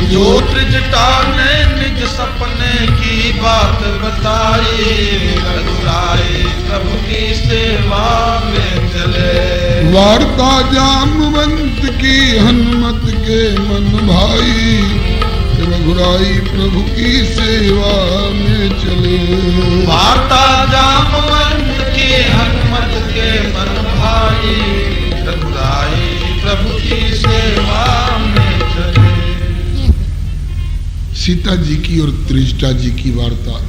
जो त्रिजटा ने निज सपने की बात बताई रघुराई प्रभु की सेवा में चले। वार्ता जामवंत की हनुमत के मन भाई रघुराई प्रभु की सेवा में चले। वार्ता जामवंत की हनुमत के मन भाई रघुराई प्रभु की सेवा में चले। सीता जी की और त्रिजटा जी की वार्ता।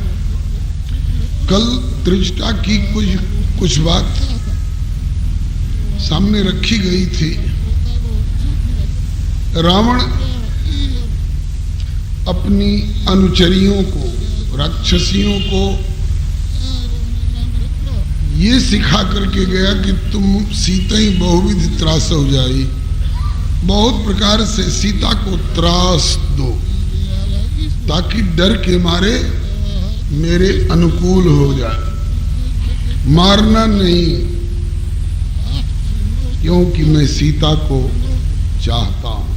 कल त्रिजटा की कुछ बात सामने रखी गई थी। रावण अपनी अनुचरियों को, राक्षसियों को ये सिखा करके गया कि तुम सीता ही बहुविध त्रास हो जाई, बहुत प्रकार से सीता को त्रास दो ताकि डर के मारे मेरे अनुकूल हो जाए। मारना नहीं, क्योंकि मैं सीता को चाहता हूं।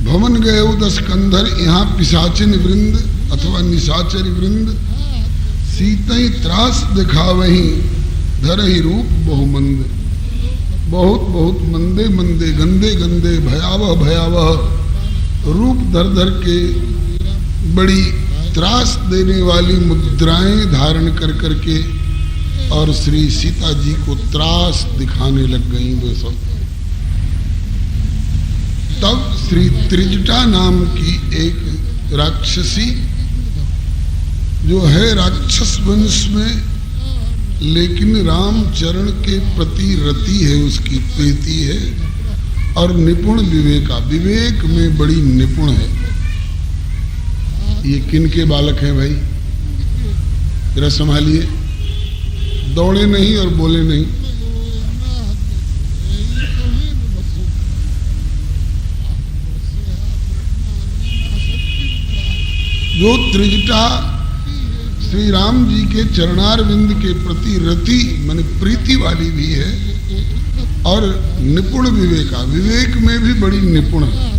भवन गए 10 कंधर, यहाँ पिशाचिन वृंद अथवा निशाचर वृंद सीतई त्रास दिखावही धरहि रूप बहुमंद। बहुत बहुत मंदे मंदे, गंदे गंदे, भयावह भयावह रूप धर धर के बड़ी त्रास देने वाली मुद्राएं धारण कर करके और श्री सीता जी को त्रास दिखाने लग गई वे सब। तब श्री त्रिजटा नाम की एक राक्षसी जो है राक्षस वंश में, लेकिन रामचरण के प्रति रति है, उसकी प्रीति है और निपुण विवेका, विवेक में बड़ी निपुण है। ये किन के बालक हैं भाई, जरा संभालिए, दौड़े नहीं और बोले नहीं। जो त्रिजटा श्री राम जी के चरणारविंद के प्रति रति माने प्रीति वाली भी है और निपुण विवेका, विवेक में भी बड़ी निपुण है।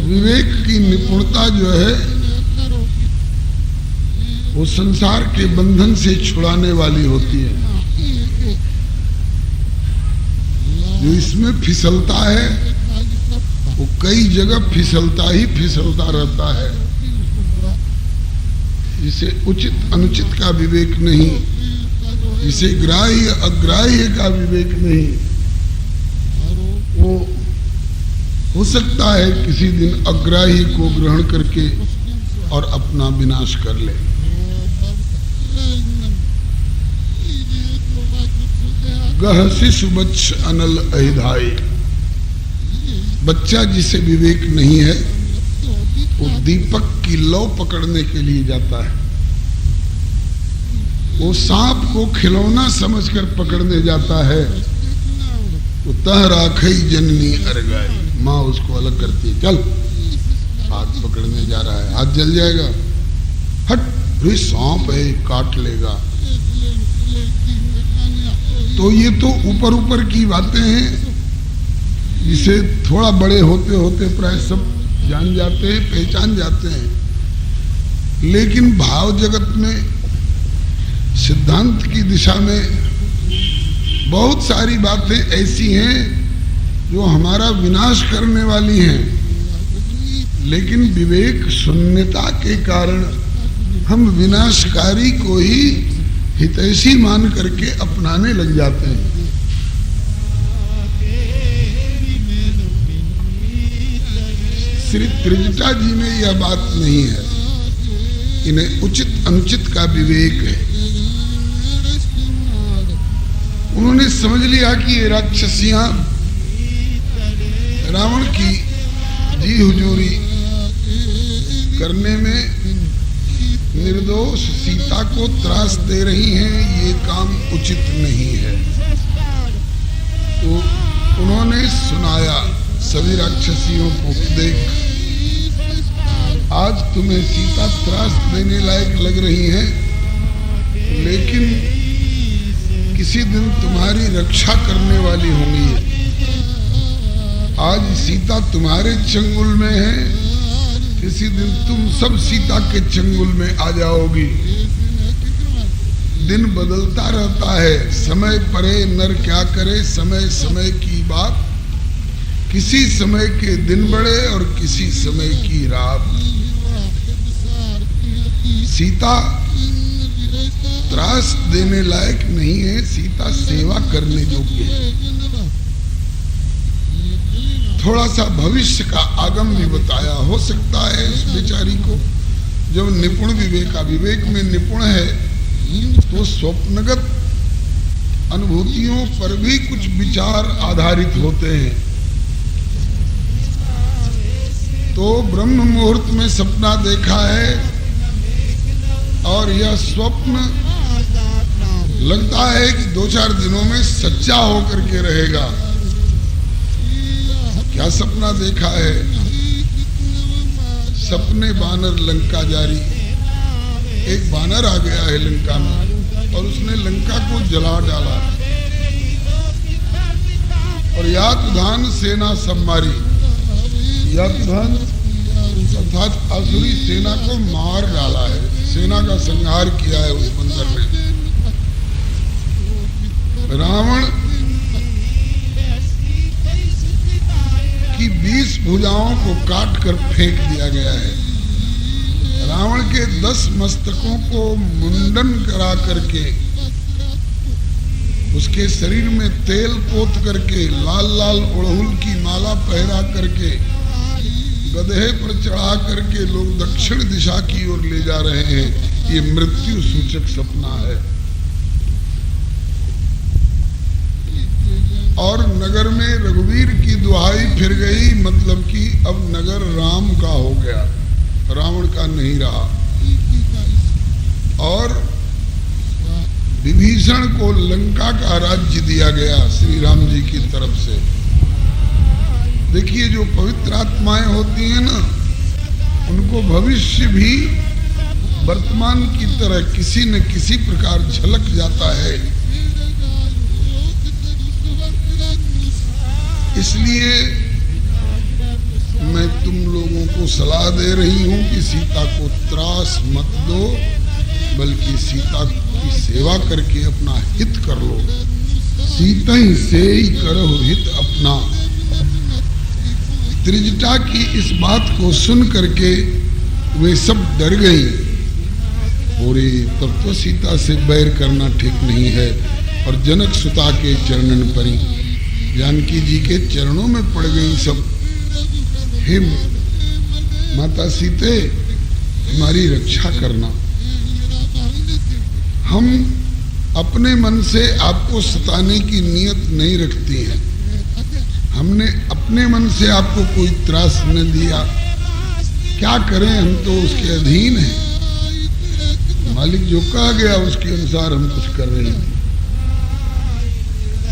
विवेक की निपुणता जो है वो संसार के बंधन से छुड़ाने वाली होती है। जो इसमें फिसलता है वो कई जगह फिसलता ही फिसलता रहता है। जिसे उचित अनुचित का विवेक नहीं, जिसे ग्राह्य अग्राह्य का विवेक नहीं, वो हो सकता है किसी दिन अग्राह्य को ग्रहण करके और अपना विनाश कर ले। गह शिशु बच्च अनल अहिधाई, बच्चा जिसे विवेक नहीं है वो दीपक की लौ पकड़ने के लिए जाता है। वो सांप को खिलौना समझकर पकड़ने जाता है। वो तह राखई जननी अरगाई, माँ उसको अलग करती है, चल हाथ पकड़ने जा रहा है, हाथ जल जाएगा, हट, रे सांप है काट लेगा। तो ये तो ऊपर ऊपर की बातें हैं, जिसे थोड़ा बड़े होते होते प्राय सब जान जाते हैं, पहचान जाते हैं। लेकिन भाव जगत में, सिद्धांत की दिशा में बहुत सारी बातें ऐसी हैं जो हमारा विनाश करने वाली हैं, लेकिन विवेक शून्यता के कारण हम विनाशकारी को ही हितैषी मान करके अपनाने लग जाते हैं। श्री त्रिजटा जी में यह बात नहीं है, इन्हें उचित अनुचित का विवेक है। उन्होंने समझ लिया कि ये राक्षसियां रावण की जी हुजूरी करने में निर्दोष सीता को त्रास दे रही हैं, ये काम उचित नहीं है। तो उन्होंने सुनाया सभी राक्षसियों को, देख आज तुम्हें सीता त्रास देने लायक लग रही है, लेकिन किसी दिन तुम्हारी रक्षा करने वाली होंगी। आज सीता तुम्हारे चंगुल में है, किसी दिन तुम सब सीता के चंगुल में आ जाओगी। दिन बदलता रहता है, समय परे नर क्या करे, समय समय की बात, किसी समय के दिन बड़े और किसी समय की रात। सीता त्रास देने लायक नहीं है, सीता सेवा करने योग्य है। थोड़ा सा भविष्य का आगम भी बताया। हो सकता है उस बेचारी को, जब निपुण विवेक में निपुण है, तो स्वप्नगत अनुभूतियों पर भी कुछ विचार आधारित होते हैं। तो ब्रह्म मुहूर्त में सपना देखा है और यह स्वप्न लगता है कि 2-4 दिनों में सच्चा होकर के रहेगा। क्या सपना देखा है? सपने बानर लंका जारी। एक बानर आ गया है लंका में और उसने लंका को जला डाला और यातधान सेना सब मारी। यातधान अर्थात आसुरी सेना को मार डाला है, सेना का संहार किया है उस बंदर ने। रावण की 20 भुजाओं को काट कर फेंक दिया गया है। रावण के 10 मस्तकों को मुंडन करा करके, उसके शरीर में तेल पोत करके, लाल लाल अड़हुल की माला पहरा करके, गधे पर चढ़ा करके लोग दक्षिण दिशा की ओर ले जा रहे हैं। ये मृत्यु सूचक सपना है। और नगर में रघुवीर की दुहाई फिर गई, मतलब कि अब नगर राम का हो गया, रावण का नहीं रहा। और विभीषण को लंका का राज्य दिया गया श्री राम जी की तरफ से। देखिए, जो पवित्र आत्माएं होती हैं ना, उनको भविष्य भी वर्तमान की तरह किसी न किसी प्रकार झलक जाता है। इसलिए मैं तुम लोगों को सलाह दे रही हूं कि सीता को त्रास मत दो, बल्कि सीता की सेवा करके अपना हित कर लो। सीता ही से ही करो हित अपना। त्रिजटा की इस बात को सुन करके वे सब डर गई। और तब तो सीता से बैर करना ठीक नहीं है। और जनक सुता के चरणन परी, जानकी जी के चरणों में पड़ गई सब। हे माता सीते, हमारी रक्षा करना। हम अपने मन से आपको सताने की नियत नहीं रखती हैं। हमने अपने मन से आपको कोई त्रास न दिया। क्या करें, हम तो उसके अधीन हैं। मालिक जो कहा गया उसके अनुसार हम कुछ कर रहे हैं।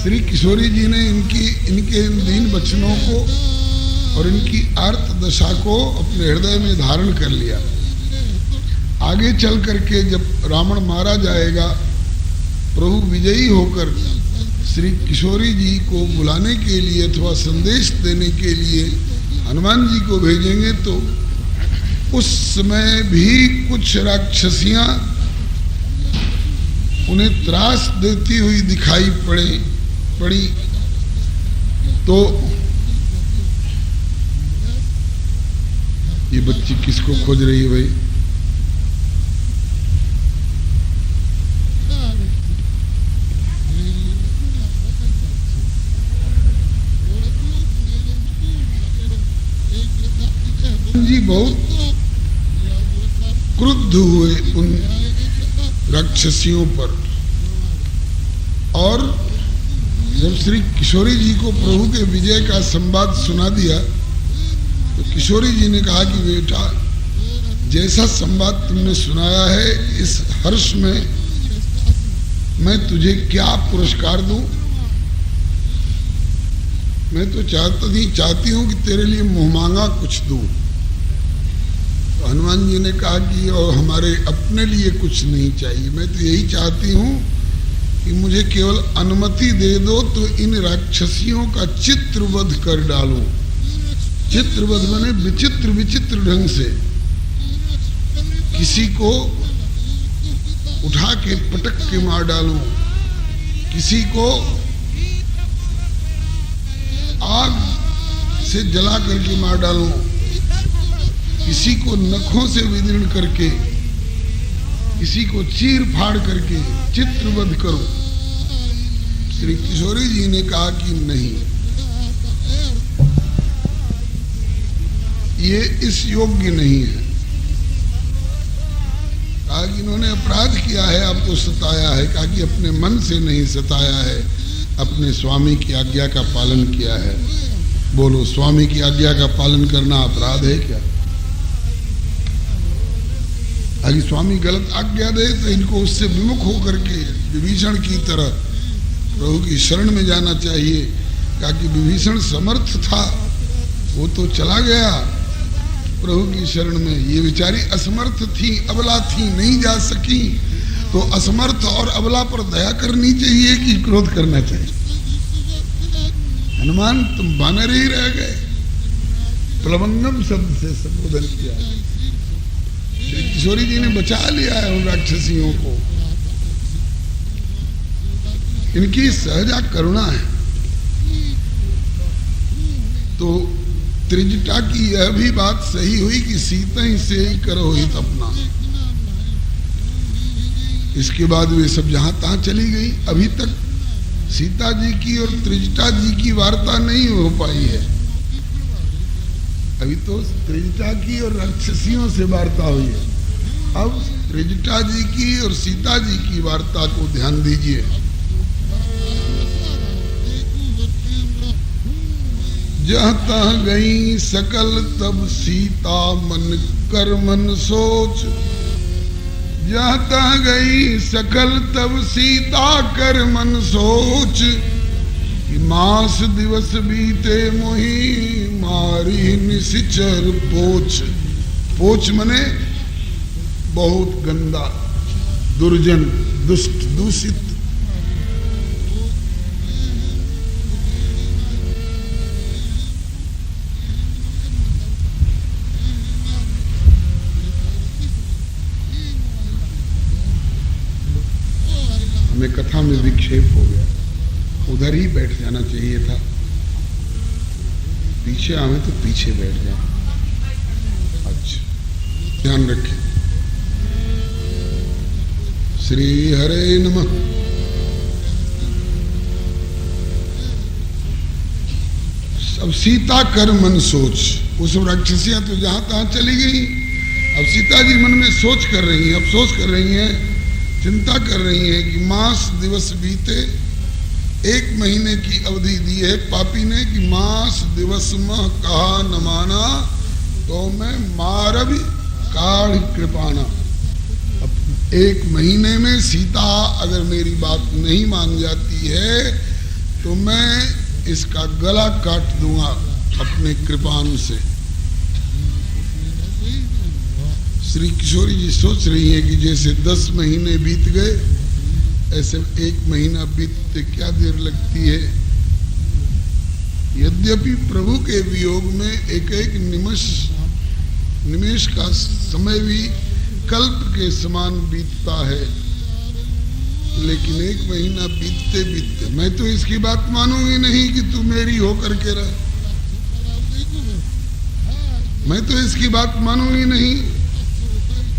श्री किशोरी जी ने इनके इन दीन वचनों को और इनकी आर्त दशा को अपने हृदय में धारण कर लिया। आगे चल करके जब रावण मारा जाएगा, प्रभु विजयी होकर श्री किशोरी जी को बुलाने के लिए अथवा संदेश देने के लिए हनुमान जी को भेजेंगे, तो उस समय भी कुछ राक्षसियां उन्हें त्रास देती हुई दिखाई पड़ी। तो ये बच्ची किसको खोज रही है भाई? जी बहुत क्रुद्ध हुए उन राक्षसियों पर। और जब श्री किशोरी जी को प्रभु के विजय का संवाद सुना दिया, तो किशोरी जी ने कहा कि बेटा, जैसा संवाद तुमने सुनाया है, इस हर्ष में मैं तुझे क्या पुरस्कार दूं? मैं तो चाहती हूं कि तेरे लिए मुंह मांगा कुछ दूं। तो हनुमान जी ने कहा कि और हमारे अपने लिए कुछ नहीं चाहिए, मैं तो यही चाहती हूं कि मुझे केवल अनुमति दे दो तो इन राक्षसियों का चित्रवध कर डालूं। चित्रवध माने विचित्र ढंग से किसी को उठा के पटक के मार डालूं, किसी को आग से जला करके मार डालूं, किसी को नखों से विदीर्ण करके, किसी को चीर फाड़ करके चित्रवध करो। श्री किशोरी जी ने कहा कि नहीं, ये इस योग्य नहीं है। कहा कि इन्होंने अपराध किया है, आपको सताया है। कहा कि अपने मन से नहीं सताया है, अपने स्वामी की आज्ञा का पालन किया है। बोलो, स्वामी की आज्ञा का पालन करना अपराध है क्या? अगर स्वामी गलत आज्ञा दे तो इनको उससे विमुख होकर के विभीषण की तरह प्रभु की शरण में जाना चाहिए। कहा कि विभीषण समर्थ था, वो तो चला गया प्रभु की शरण में। ये बेचारी असमर्थ थी, अबला थी, नहीं जा सकी। तो असमर्थ और अबला पर दया करनी चाहिए कि क्रोध करना चाहिए? हनुमान, तुम बानर ही रह गए। प्लवंगम शब्द से संबोधन किया। श्री किशोरी जी ने बचा लिया है उन राक्षसियों को। इनकी सहजा करुणा है। तो त्रिजटा की यह भी बात सही हुई कि सीता ही से ही करो हित अपना। इसके बाद वे सब जहां तहां चली गई। अभी तक सीता जी की और त्रिजटा जी की वार्ता नहीं हो पाई है। अभी तो त्रिजटा की और राक्षसियों से वार्ता हुई है। अब त्रिजटा जी की और सीता जी की वार्ता को ध्यान दीजिए। जहाँ तहाँ गई सकल तब सीता मन कर मन सोच। जहाँ तहाँ गई सकल तब सीता कर मन सोच। मास दिवस बीते मोही मारी निशिचर पोछ। पोछ मने बहुत गंदा, दुर्जन, दुष्ट, दूषित। हमें कथा में विक्षेप हो गया, उधर ही बैठ जाना चाहिए था। पीछे आवे तो पीछे बैठ जाए। अच्छा, ध्यान रखें। श्री हरे नमः। अब सीता कर मन सोच। उस राक्षसियां तो जहां तहां चली गई। अब सीता जी मन में सोच कर रही हैं, अफसोस कर रही हैं, चिंता कर रही हैं कि मास दिवस बीते, 1 महीने की अवधि दी है पापी ने कि मास दिवस में कहा न माना तो मैं मारब काढ़ कृपाना। अब 1 महीने में सीता अगर मेरी बात नहीं मान जाती है तो मैं इसका गला काट दूंगा अपने कृपान से। श्री किशोरी जी सोच रही हैं कि जैसे 10 महीने बीत गए ऐसे 1 महीना बीतते क्या देर लगती है। यद्यपि प्रभु के वियोग में एक निमेष का समय भी कल्प के समान बीतता है, लेकिन 1 महीना बीतते बीतते मैं तो इसकी बात मानूंगी नहीं कि तू मेरी होकर के रह। मैं तो इसकी बात मानूंगी नहीं।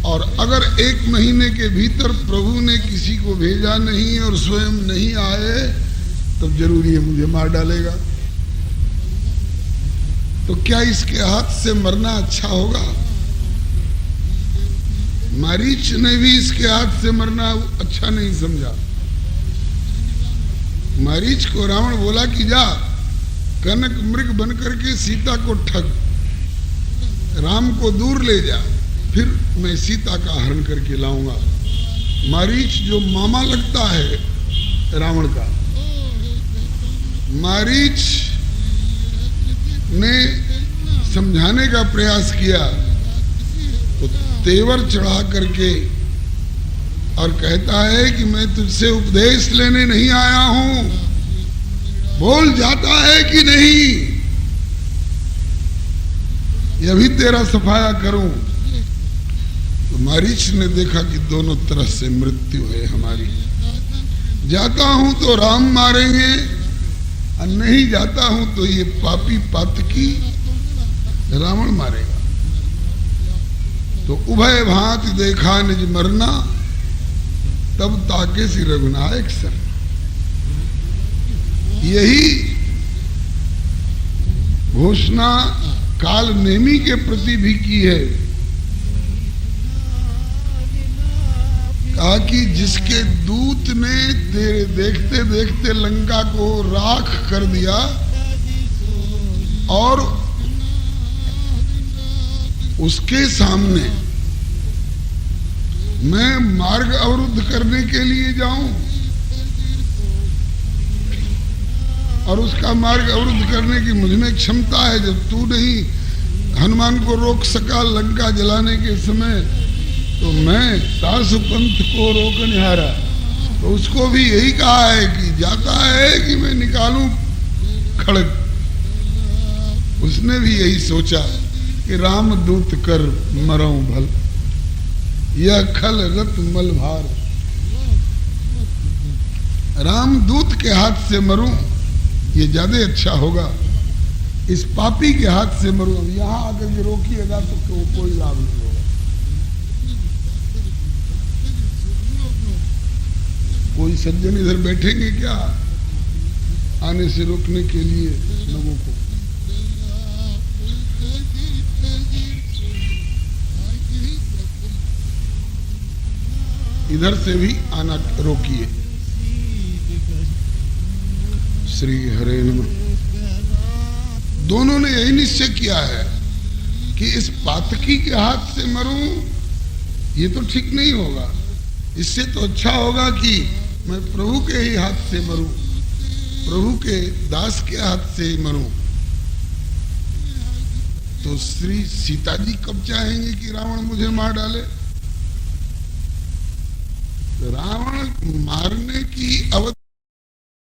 और अगर 1 महीने के भीतर प्रभु ने किसी को भेजा नहीं और स्वयं नहीं आए तो जरूरी है मुझे मार डालेगा। तो क्या इसके हाथ से मरना अच्छा होगा? मारीच ने भी इसके हाथ से मरना अच्छा नहीं समझा। मारीच को रावण बोला कि जा कनक मृग बन करके सीता को ठग, राम को दूर ले जा, फिर मैं सीता का हरण करके लाऊंगा। मारीच जो मामा लगता है रावण का, मारीच ने समझाने का प्रयास किया तो तेवर चढ़ा करके और कहता है कि मैं तुझसे उपदेश लेने नहीं आया हूं, बोल जाता है कि नहीं, यह भी तेरा सफाया करूं। तो मारीच ने देखा कि दोनों तरफ से मृत्यु है हमारी। जाता हूं तो राम मारेंगे और नहीं जाता हूं तो ये पापी पातकी रावण मारेगा। तो उभय भांति देखा निज मरना, तब ताके सी रघुनायक सर। यही घोषणा काल नेमी के प्रति भी की है। कहा कि जिसके दूत ने तेरे देखते देखते लंका को राख कर दिया और उसके सामने मैं मार्ग अवरुद्ध करने के लिए जाऊं और उसका मार्ग अवरुद्ध करने की मुझ में क्षमता है। जब तू नहीं हनुमान को रोक सका लंका जलाने के समय, तो मैं सासु पंथ को रोकने हारा। तो उसको भी यही कहा है कि जाता है कि मैं निकालूं खड़ग। उसने भी यही सोचा कि राम दूत कर मरऊं भल, यह खल रत मल भार। राम दूत के हाथ से मरूं ये ज्यादा अच्छा होगा, इस पापी के हाथ से मरूं। यहां आकर के रोकिएगा तो कोई लाभ नहीं होगा। कोई सज्जन इधर बैठेंगे क्या आने से रोकने के लिए लोगों को? इधर से भी आना रोकिए। श्री हरे नमः। दोनों ने यही निश्चय किया है कि इस पातकी के हाथ से मरूं ये तो ठीक नहीं होगा। इससे तो अच्छा होगा कि मैं प्रभु के ही हाथ से मरूं, प्रभु के दास के हाथ से ही मरूं। तो श्री सीता जी कब चाहेंगे कि रावण मुझे मार डाले? रावण मारने की अवधि